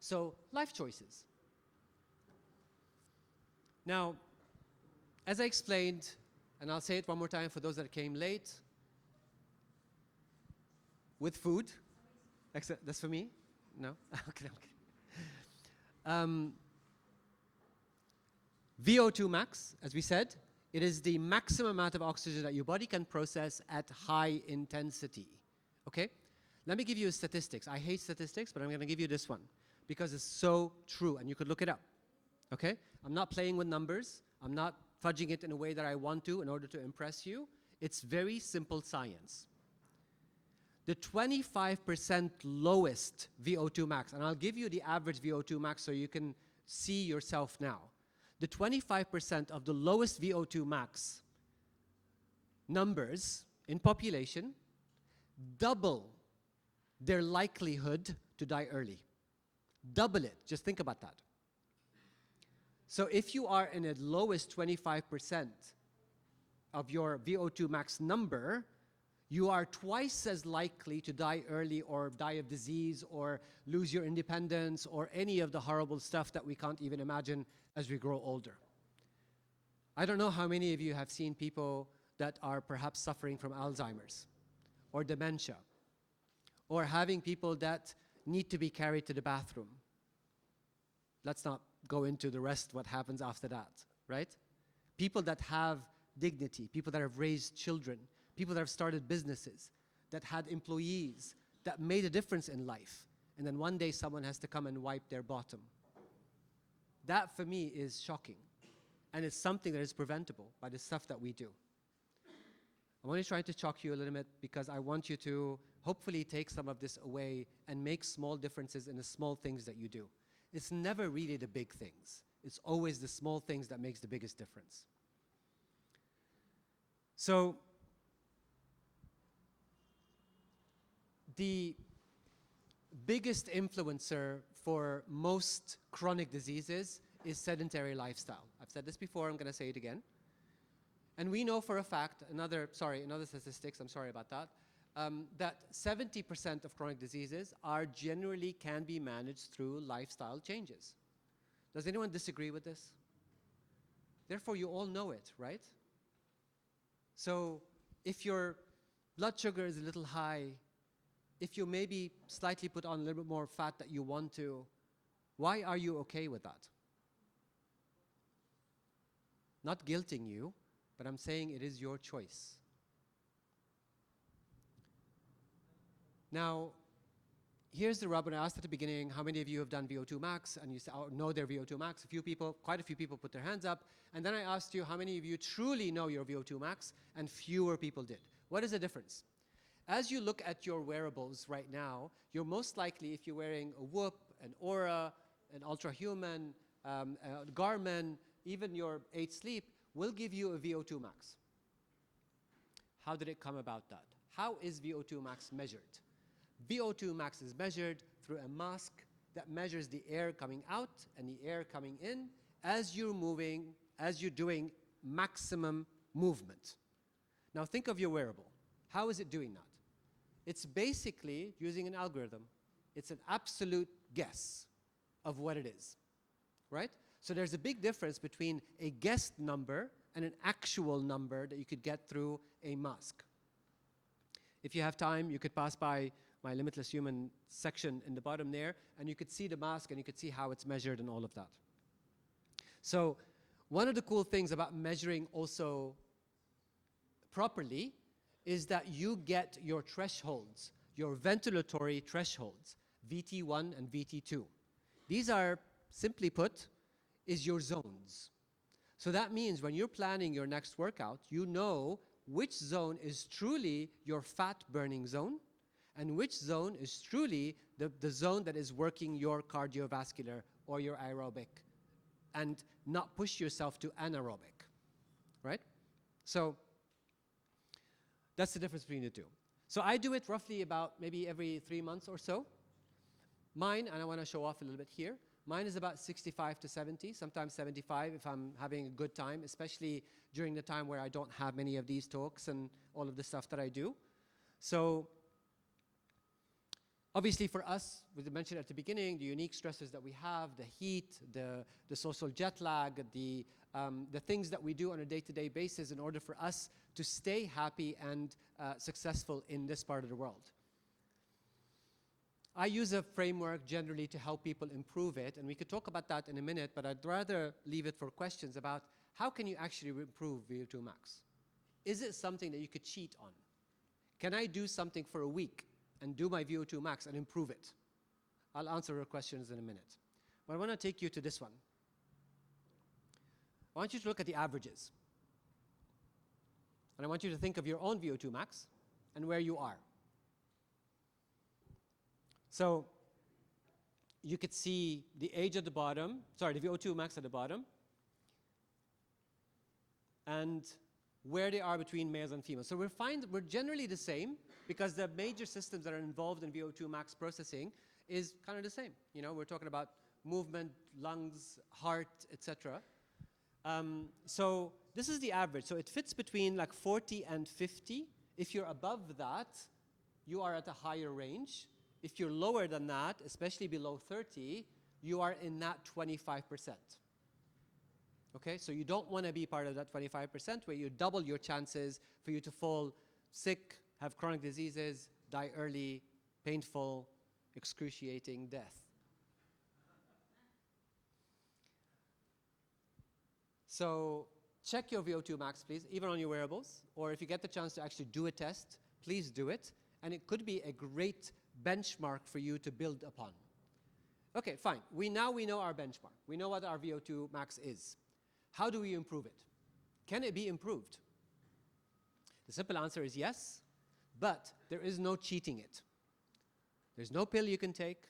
So, life choices. Now, as I explained, and I'll say it one more time for those that came late, with food, that's for me? No? Okay. VO2 max, as we said, it is the maximum amount of oxygen that your body can process at high intensity. Okay? Let me give you statistics. I hate statistics, but I'm going to give you this one because it's so true, and you could look it up. Okay? I'm not playing with numbers. I'm not fudging it in a way that I want to in order to impress you. It's very simple science. The 25% lowest VO2 max, and I'll give you the average VO2 max so you can see yourself now. The 25% of the lowest VO2 max numbers in population double their likelihood to die early. Double it. Just think about that. So if you are in the lowest 25% of your VO2 max number, you are twice as likely to die early or die of disease or lose your independence or any of the horrible stuff that we can't even imagine as we grow older. I don't know how many of you have seen people that are perhaps suffering from Alzheimer's or dementia or having people that need to be carried to the bathroom. Let's not go into the rest, what happens after that, right? People that have dignity, people that have raised children, people that have started businesses, that had employees, that made a difference in life, and then one day someone has to come and wipe their bottom. That, for me, is shocking, and it's something that is preventable by the stuff that we do. I'm only trying to shock you a little bit because I want you to hopefully take some of this away and make small differences in the small things that you do. It's never really the big things. It's always the small things that makes the biggest difference. So, the biggest influencer for most chronic diseases is sedentary lifestyle. I've said this before, I'm going to say it again. And we know for a fact, another statistics, I'm sorry about that, that 70% of chronic diseases are generally can be managed through lifestyle changes. Does anyone disagree with this? Therefore, you all know it, right? So, if your blood sugar is a little high, if you maybe slightly put on a little bit more fat that you want to, why are you okay with that? Not guilting you, but I'm saying it is your choice. Now, here's the rub. When I asked at the beginning, how many of you have done VO2 max? And you know their VO2 max. Quite a few people put their hands up. And then I asked you, how many of you truly know your VO2 max? And fewer people did. What is the difference? As you look at your wearables right now, you're most likely, if you're wearing a Whoop, an Aura, an Ultrahuman, a Garmin, even your 8 Sleep, will give you a VO2 max. How did it come about that? How is VO2 max measured? VO2 max is measured through a mask that measures the air coming out and the air coming in, as you're moving, as you're doing maximum movement. Now think of your wearable. How is it doing that? It's basically using an algorithm. It's an absolute guess of what it is, right? So there's a big difference between a guessed number and an actual number that you could get through a mask. If you have time, you could pass by my Limitless Human section in the bottom there, and you could see the mask and you could see how it's measured and all of that. So one of the cool things about measuring also properly is that you get your thresholds, your ventilatory thresholds, VT1 and VT2. These are, simply put, is your zones. So that means when you're planning your next workout, you know which zone is truly your fat burning zone and which zone is truly the zone that is working your cardiovascular or your aerobic, and not push yourself to anaerobic, right? So that's the difference between the two. So I do it roughly about maybe every 3 months or so. Mine, and I want to show off a little bit here, mine is about 65 to 70, sometimes 75 if I'm having a good time, especially during the time where I don't have many of these talks and all of the stuff that I do. So obviously for us, we mentioned at the beginning, the unique stresses that we have, the heat, the social jet lag, the things that we do on a day-to-day basis in order for us to stay happy and successful in this part of the world. I use a framework generally to help people improve it, and we could talk about that in a minute, but I'd rather leave it for questions about how can you actually improve VO2 max? Is it something that you could cheat on? Can I do something for a week and do my VO2 max and improve it? I'll answer your questions in a minute. But I want to take you to this one. I want you to look at the averages. And I want you to think of your own VO2 max and where you are. So you could see the age at the bottom, sorry, the VO2 max at the bottom, and where they are between males and females. So we're generally the same because the major systems that are involved in VO2 max processing is kind of the same. You know, we're talking about movement, lungs, heart, etc. So this is the average. So it fits between like 40 and 50. If you're above that, you are at a higher range. If you're lower than that, especially below 30, you are in that 25%. Okay, so you don't want to be part of that 25% where you double your chances for you to fall sick, have chronic diseases, die early, painful, excruciating death. So check your VO2 max, please, even on your wearables, or if you get the chance to actually do a test, please do it. And it could be a great benchmark for you to build upon. Okay, fine. We know our benchmark. We know what our VO2 max is. How do we improve it? Can it be improved? The simple answer is yes, but there is no cheating it. There's no pill you can take.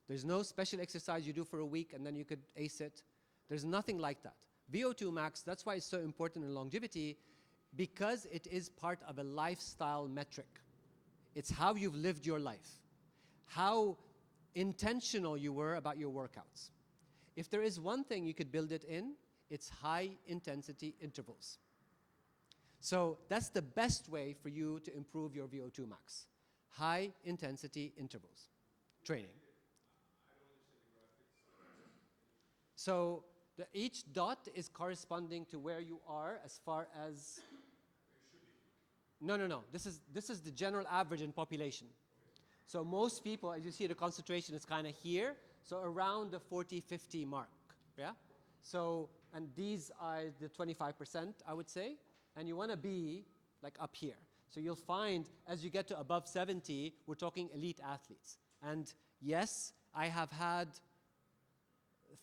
There's no special exercise you do for a week and then you could ace it. There's nothing like that. VO2 max, that's why it's so important in longevity, because it is part of a lifestyle metric. It's how you've lived your life, how intentional you were about your workouts. If there is one thing you could build it in, it's high intensity intervals. So that's the best way for you to improve your VO2 max. High intensity intervals training. So each dot is corresponding to where you are as far as... No. This is the general average in population. So most people, as you see, the concentration is kind of here, so around the 40, 50 mark, yeah? So, and these are the 25%, I would say, and you want to be like up here. So you'll find as you get to above 70, we're talking elite athletes. And yes, I have had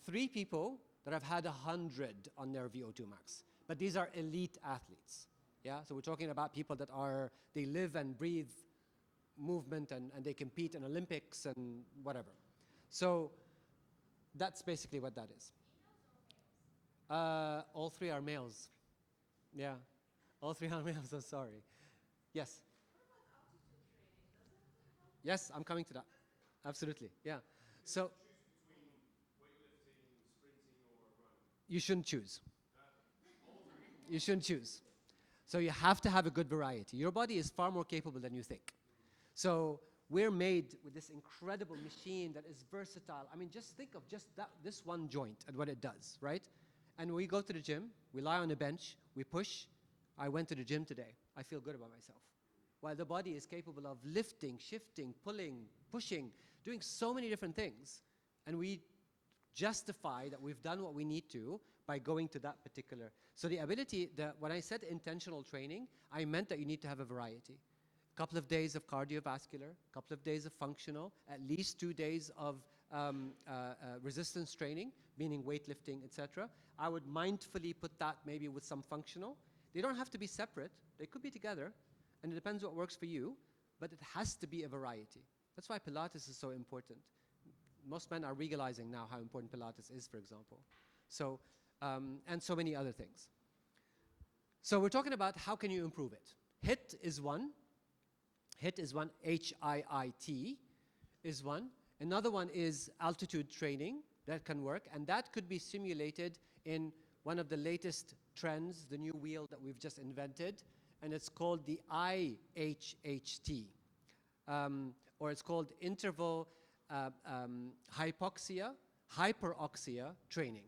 3 people that have had 100 on their VO2 max, but these are elite athletes. Yeah, so we're talking about people that they live and breathe movement and they compete in Olympics and whatever. So that's basically what that is. All 3 are males. Yeah, all 3 are males, I'm sorry. Yes? Yes, I'm coming to that. Absolutely, yeah. So, you shouldn't choose. You shouldn't choose. So you have to have a good variety. Your body is far more capable than you think. So we're made with this incredible machine that is versatile. I mean, just think of just this one joint and what it does, right? And we go to the gym, we lie on a bench, we push. I went to the gym today. I feel good about myself. While the body is capable of lifting, shifting, pulling, pushing, doing so many different things. And we justify that we've done what we need to by going to that particular. So the ability, when I said intentional training, I meant that you need to have a variety. A couple of days of cardiovascular, a couple of days of functional, at least 2 days of resistance training, meaning weightlifting, etc. I would mindfully put that maybe with some functional. They don't have to be separate. They could be together, and it depends what works for you, but it has to be a variety. That's why Pilates is so important. Most men are realizing now how important Pilates is, for example. So, and so many other things. So we're talking about how can you improve it. HIIT is one. HIIT is one. HIIT is one. Another one is altitude training. That can work. And that could be simulated in one of the latest trends, the new wheel that we've just invented. And it's called the IHHT. Or it's called interval hyperoxia training.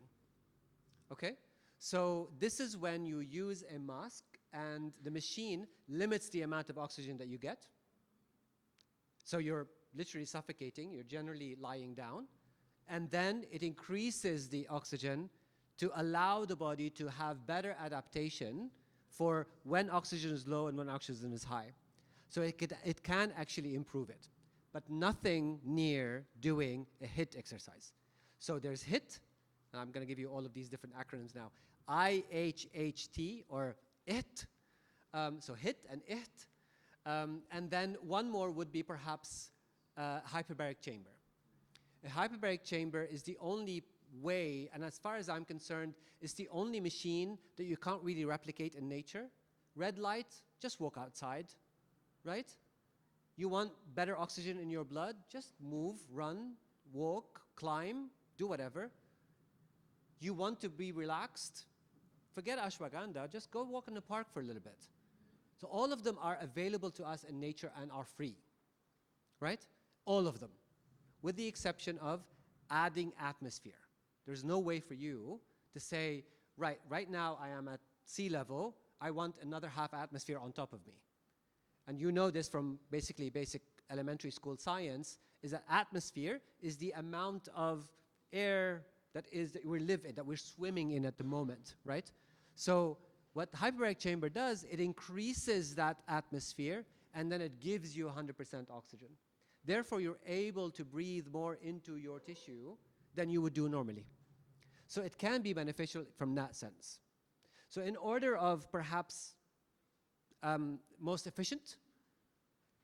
Okay? So this is when you use a mask and the machine limits the amount of oxygen that you get. So you're literally suffocating, you're generally lying down, and then it increases the oxygen to allow the body to have better adaptation for when oxygen is low and when oxygen is high. So it can actually improve it, but nothing near doing a HIIT exercise. So there's HIIT, and I'm going to give you all of these different acronyms now. IHHT, or IT, so HIIT and IT. And then one more would be perhaps hyperbaric chamber. A hyperbaric chamber is the only way, and as far as I'm concerned, it's the only machine that you can't really replicate in nature. Red light, just walk outside, right? You want better oxygen in your blood, just move, run, walk, climb, do whatever. You want to be relaxed, forget ashwagandha, just go walk in the park for a little bit. So all of them are available to us in nature and are free, right? All of them, with the exception of adding atmosphere. There's no way for you to say, right now I am at sea level, I want another half atmosphere on top of me. And you know this from basically basic elementary school science, is that atmosphere is the amount of air that we live in, that we're swimming in at the moment, right? So what the hyperbaric chamber does, it increases that atmosphere and then it gives you 100% oxygen. Therefore, you're able to breathe more into your tissue than you would do normally. So it can be beneficial from that sense. So in order of perhaps most efficient,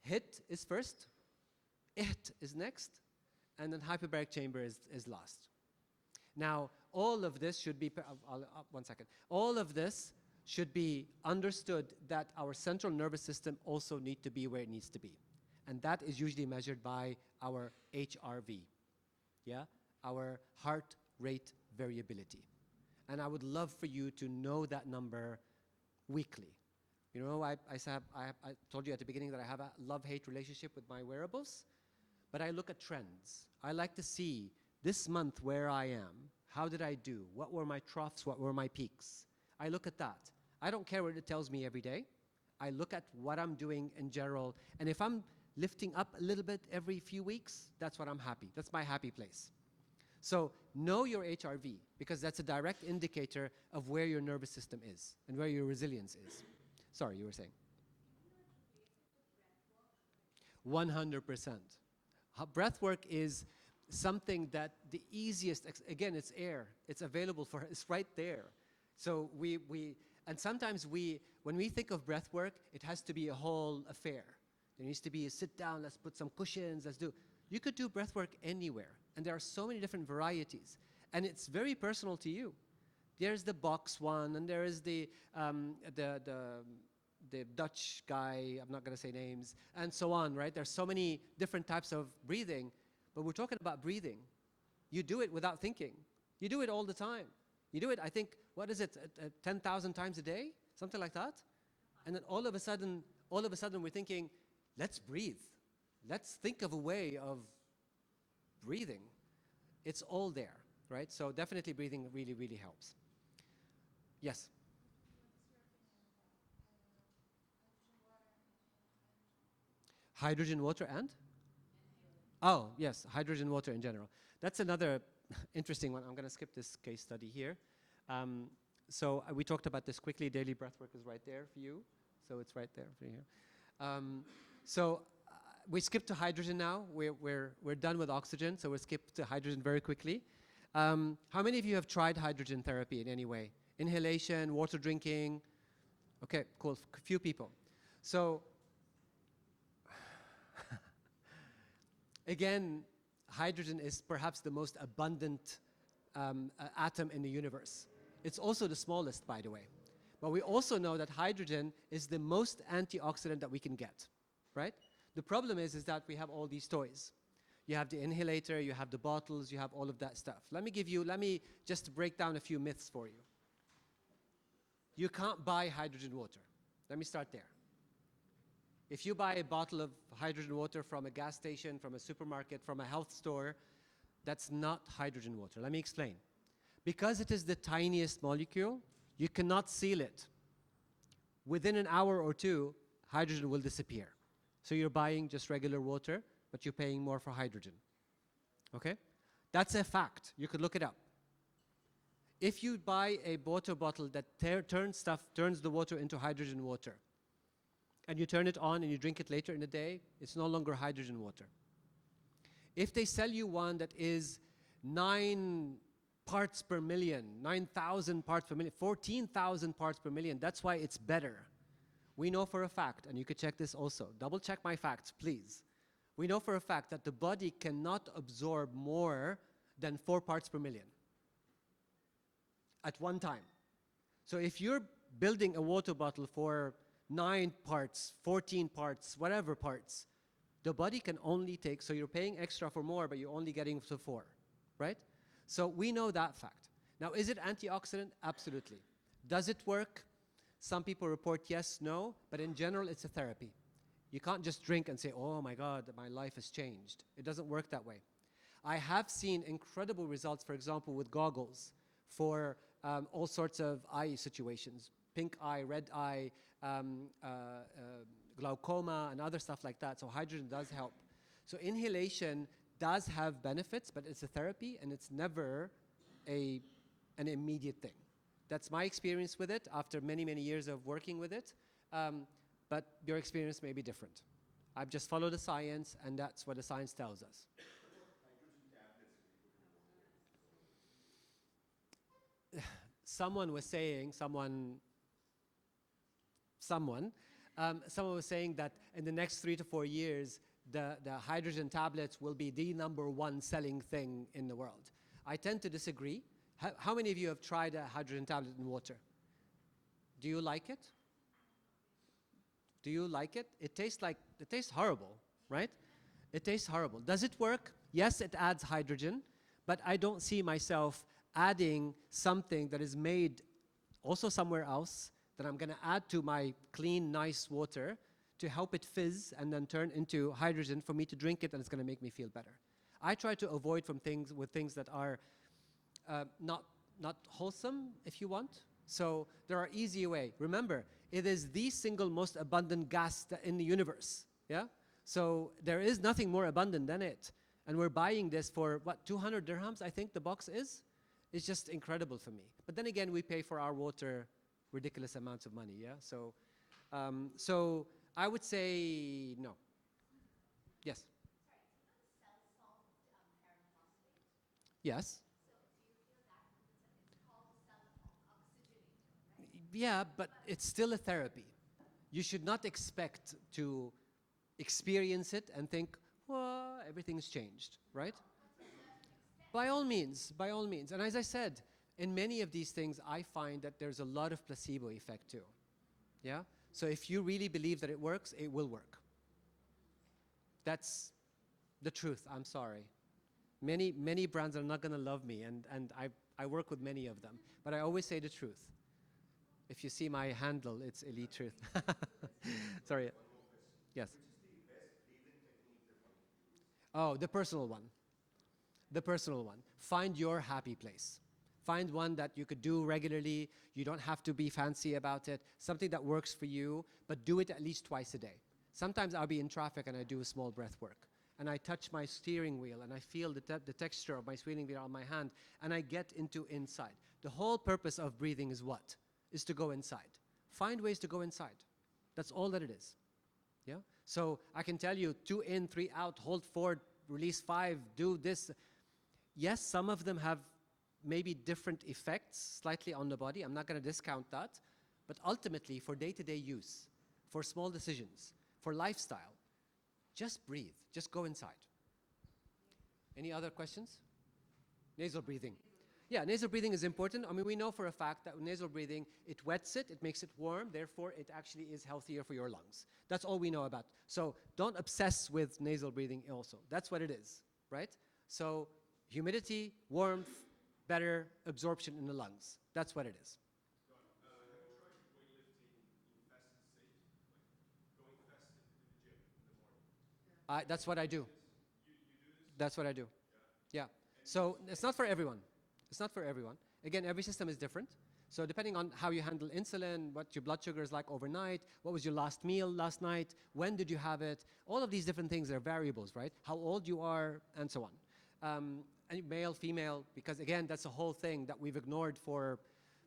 HIIT is first, IT is next, and then hyperbaric chamber is last. Now, all of this should be, one second. All of this should be understood that our central nervous system also needs to be where it needs to be. And that is usually measured by our HRV, yeah? Our heart rate variability. And I would love for you to know that number weekly. You know, I told you at the beginning that I have a love-hate relationship with my wearables, but I look at trends. I like to see this month where I am. How did I do? What were my troughs? What were my peaks? I look at that. I don't care what it tells me every day. I look at what I'm doing in general, and if I'm lifting up a little bit every few weeks, that's what I'm happy. That's my happy place. So know your HRV, because that's a direct indicator of where your nervous system is and where your resilience is. Sorry, you were saying. 100%. Breath work is something that the easiest, again, it's air. It's available for, it's right there. So and sometimes when we think of breath work, it has to be a whole affair. There needs to be a sit down, let's put some cushions, let's do. You could do breath work anywhere. And there are so many different varieties. And it's very personal to you. There's the box one, and there is the Dutch guy, I'm not going to say names, and so on, right? There's so many different types of breathing. But we're talking about breathing. You do it without thinking. You do it all the time. You do it, I think, what is it, 10,000 times a day? Something like that? And then all of a sudden we're thinking, let's breathe. Let's think of a way of breathing. It's all there, right? So definitely breathing really, really helps. Yes? Hydrogen, water, and? Oh, yes, hydrogen, water in general. That's another interesting one. I'm going to skip this case study here. We talked about this quickly. Daily breath work is right there for you. So it's right there for you. We skip to hydrogen now. We're done with oxygen, so we'll skip to hydrogen very quickly. How many of you have tried hydrogen therapy in any way? Inhalation, water drinking? Okay, cool. Few people. So again, hydrogen is perhaps the most abundant atom in the universe. It's also the smallest, by the way. But we also know that hydrogen is the most antioxidant that we can get, right? The problem is that we have all these toys. You have the inhalator, you have the bottles, you have all of that stuff. Let me just break down a few myths for you. You can't buy hydrogen water. Let me start there. If you buy a bottle of hydrogen water from a gas station, from a supermarket, from a health store, that's not hydrogen water. Let me explain. Because it is the tiniest molecule, you cannot seal it. Within an hour or two, hydrogen will disappear. So you're buying just regular water, but you're paying more for hydrogen. Okay? That's a fact. You could look it up. If you buy a water bottle that turns the water into hydrogen water, and you turn it on and you drink it later in the day, it's no longer hydrogen water. If they sell you one that is 9 parts per million, 9,000 parts per million, 14,000 parts per million, that's why it's better. We know for a fact, and you could check this also, double check my facts, please. We know for a fact that the body cannot absorb more than 4 parts per million at one time. So if you're building a water bottle for 9 parts, 14 parts, whatever parts, the body can only take, so you're paying extra for more, but you're only getting to 4, right? So we know that fact. Now, is it antioxidant? Absolutely. Does it work? Some people report yes, no, but in general, it's a therapy. You can't just drink and say, oh my God, my life has changed. It doesn't work that way. I have seen incredible results, for example, with goggles for all sorts of eye situations, pink eye, red eye, glaucoma, and other stuff like that. So hydrogen does help. So inhalation does have benefits, but it's a therapy, and it's never an immediate thing. That's my experience with it after many, many years of working with it. But your experience may be different. I've just followed the science, and that's what the science tells us. Someone was saying that in the next 3 to 4 years, the hydrogen tablets will be the #1 selling thing in the world. I tend to disagree. How many of you have tried a hydrogen tablet in water? Do you like it? Do you like it? It tastes horrible, right? It tastes horrible. Does it work? Yes, it adds hydrogen, but I don't see myself adding something that is made also somewhere else that I'm going to add to my clean, nice water to help it fizz and then turn into hydrogen for me to drink it, and it's going to make me feel better. I try to avoid things that are not wholesome, if you want. So there are easier ways. Remember, it is the single most abundant gas in the universe. Yeah. So there is nothing more abundant than it, and we're buying this for what, 200 dirhams? I think the box is. It's just incredible for me. But then again, we pay for our water ridiculous amounts of money. Yeah. So I would say no. Yes. Yes. Yeah, but it's still a therapy. You should not expect to experience it and think, well, everything's changed, right? By all means, by all means. And as I said, in many of these things, I find that there's a lot of placebo effect too. Yeah? So if you really believe that it works, it will work. That's the truth. I'm sorry. Many brands are not going to love me, and I work with many of them, but I always say the truth. If you see my handle, it's Elie Truth. Sorry. Yes. Oh, the personal one. The personal one. Find your happy place. Find one that you could do regularly. You don't have to be fancy about it. Something that works for you, but do it at least twice a day. Sometimes I'll be in traffic and I do a small breath work. And I touch my steering wheel and I feel the texture of my steering wheel on my hand and I get into inside. The whole purpose of breathing is what? Is to go inside. Find ways to go inside. That's all that it is. Yeah? So I can tell you 2 in, 3 out, hold 4, release 5, do this. Yes, some of them have maybe different effects slightly on the body. I'm not going to discount that. But ultimately, for day-to-day use, for small decisions, for lifestyle, just breathe. Just go inside. Any other questions? Nasal breathing. Yeah, nasal breathing is important. I mean, we know for a fact that nasal breathing, it wets it, it makes it warm, therefore it actually is healthier for your lungs. That's all we know about. So don't obsess with nasal breathing also. That's what it is, right? So humidity, warmth, better absorption in the lungs. That's what it is. Have you tried weightlifting in fasted state? Like going fasted to the gym in the morning? That's what I do. You do this? That's what I do. Yeah. So it's not for everyone. It's not for everyone. Again, every system is different. So depending on how you handle insulin, what your blood sugar is like overnight, what was your last meal last night, when did you have it, all of these different things are variables, right? How old you are, and so on. And male, female, because again, that's a whole thing that we've ignored for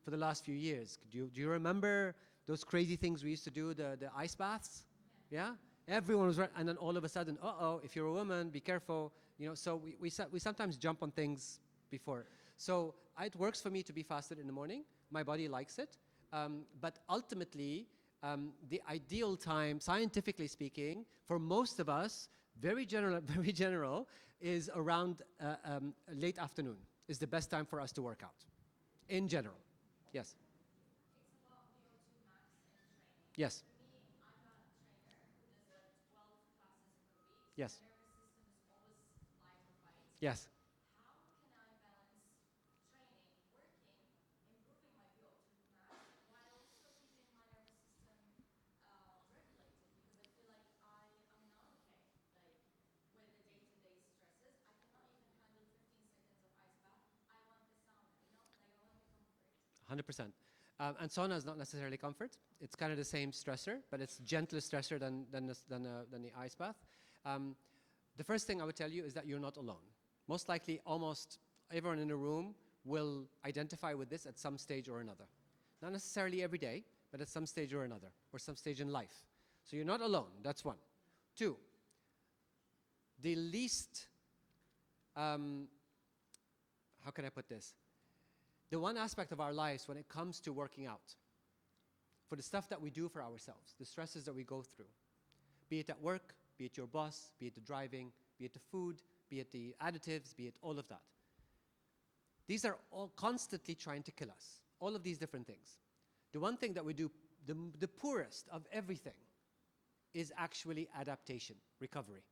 the last few years. Do you remember those crazy things we used to do, the ice baths? Yeah? Everyone was right, and then all of a sudden, uh-oh, if you're a woman, be careful. You know, so we sometimes jump on things before. So it works for me to be fasted in the morning. My body likes it. But ultimately, the ideal time, scientifically speaking, for most of us, very general, is around late afternoon is the best time for us to work out, in general. Yes? It's about VO2 Max and training. Yes. For me, I'm a trainer who does like 12 classes per week. Yes. My nervous system is always fight or fight. Yes. How can I balance training, working, improving my VO2 max, while also keeping my nervous system regulated? Because I feel like I'm not okay. Like with the day-to-day stresses, I cannot even handle 15 seconds of ice bath. I want the sauna, you know, like I want the comfort. 100%. And sauna is not necessarily comfort. It's kind of the same stressor, but it's gentler stressor than the ice bath. The first thing I would tell you is that you're not alone. Most likely, almost everyone in the room will identify with this at some stage or another. Not necessarily every day, but at some stage or another, or some stage in life. So you're not alone, that's one. 2, the least, how can I put this? The one aspect of our lives when it comes to working out, for the stuff that we do for ourselves, the stresses that we go through, be it at work, be it your boss, be it the driving, be it the food, be it the additives, be it all of that. These are all constantly trying to kill us, all of these different things. The one thing that we do, the poorest of everything, is actually adaptation, recovery.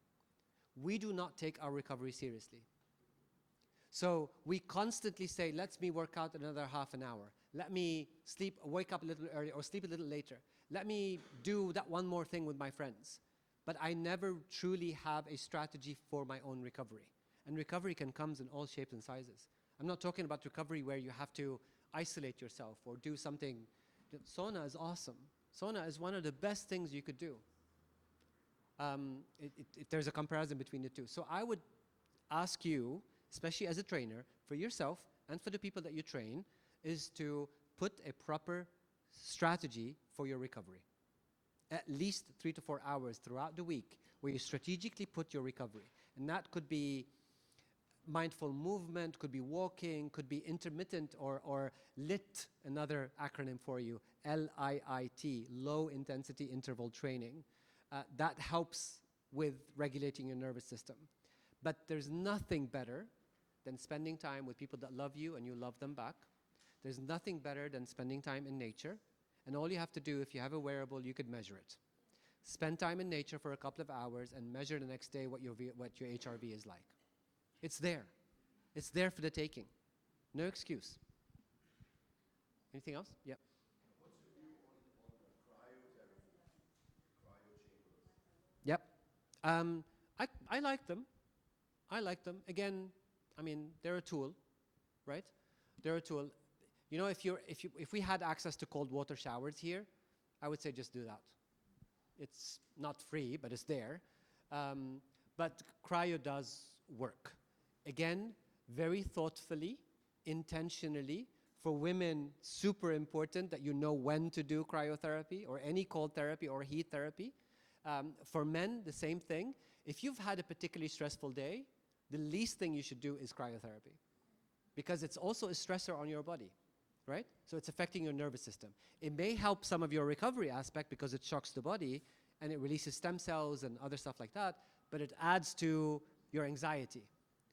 We do not take our recovery seriously. So we constantly say, let me work out another half an hour. Let me wake up a little earlier or sleep a little later. Let me do that one more thing with my friends. But I never truly have a strategy for my own recovery. And recovery can come in all shapes and sizes. I'm not talking about recovery where you have to isolate yourself or do something. Sauna is awesome. Sauna is one of the best things you could do. There's a comparison between the two. So I would ask you, especially as a trainer, for yourself and for the people that you train, is to put a proper strategy for your recovery. At least 3 to 4 hours throughout the week where you strategically put your recovery. And that could be mindful movement, could be walking, could be intermittent or LIT, another acronym for you, LIIT, low intensity interval training. That helps with regulating your nervous system. But there's nothing better than spending time with people that love you and you love them back. There's nothing better than spending time in nature. And all you have to do, if you have a wearable, you could measure it. Spend time in nature for a couple of hours and measure the next day what your HRV is like. It's there. It's there for the taking. No excuse. Anything else? Yep. What's your view on cryotherapy, cryo chambers? Yep. I like them. I like them. Again, I mean, they're a tool, right? They're a tool. You know, if we had access to cold water showers here, I would say just do that. It's not free, but it's there. But cryo does work. Again, very thoughtfully, intentionally. For women, super important that you know when to do cryotherapy or any cold therapy or heat therapy. For men, the same thing. If you've had a particularly stressful day, the least thing you should do is cryotherapy, because it's also a stressor on your body, right? So it's affecting your nervous system. It may help some of your recovery aspect because it shocks the body and it releases stem cells and other stuff like that, but it adds to your anxiety,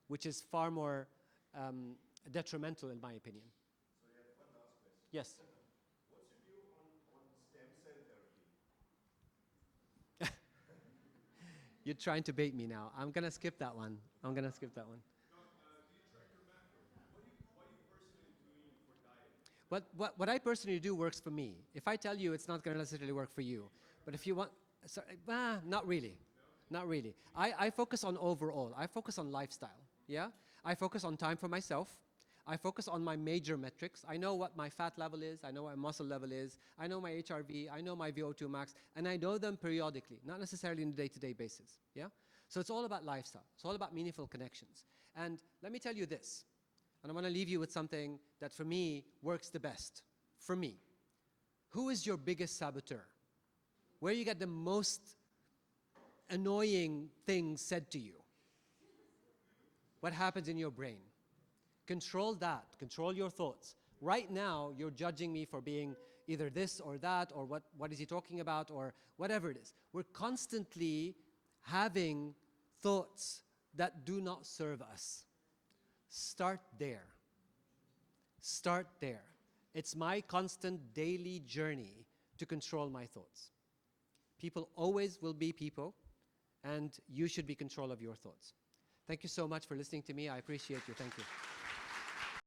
which is far more detrimental in my opinion. So I have one last question. Yes. What's your view on stem cell therapy? You're trying to bait me now. I'm gonna skip that one. I'm gonna skip that one. No, do you track your macro? What are you personally doing for diet? What I personally do works for me. If I tell you, it's not going to necessarily work for you. But if you want, not really. Not really. I focus on overall. I focus on lifestyle. Yeah? I focus on time for myself. I focus on my major metrics. I know what my fat level is. I know what my muscle level is. I know my HRV. I know my VO2 max. And I know them periodically, not necessarily on a day-to-day basis. Yeah? So it's all about lifestyle. It's all about meaningful connections. And let me tell you this. And I want to leave you with something that for me works the best. For me. Who is your biggest saboteur? Where you get the most annoying things said to you? What happens in your brain? Control that. Control your thoughts. Right now, you're judging me for being either this or that, or what is he talking about, or whatever it is. We're constantly having thoughts that do not serve us. Start there. Start there. It's my constant daily journey to control my thoughts. People always will be people, and you should be in control of your thoughts. Thank you so much for listening to me. I appreciate you. Thank you.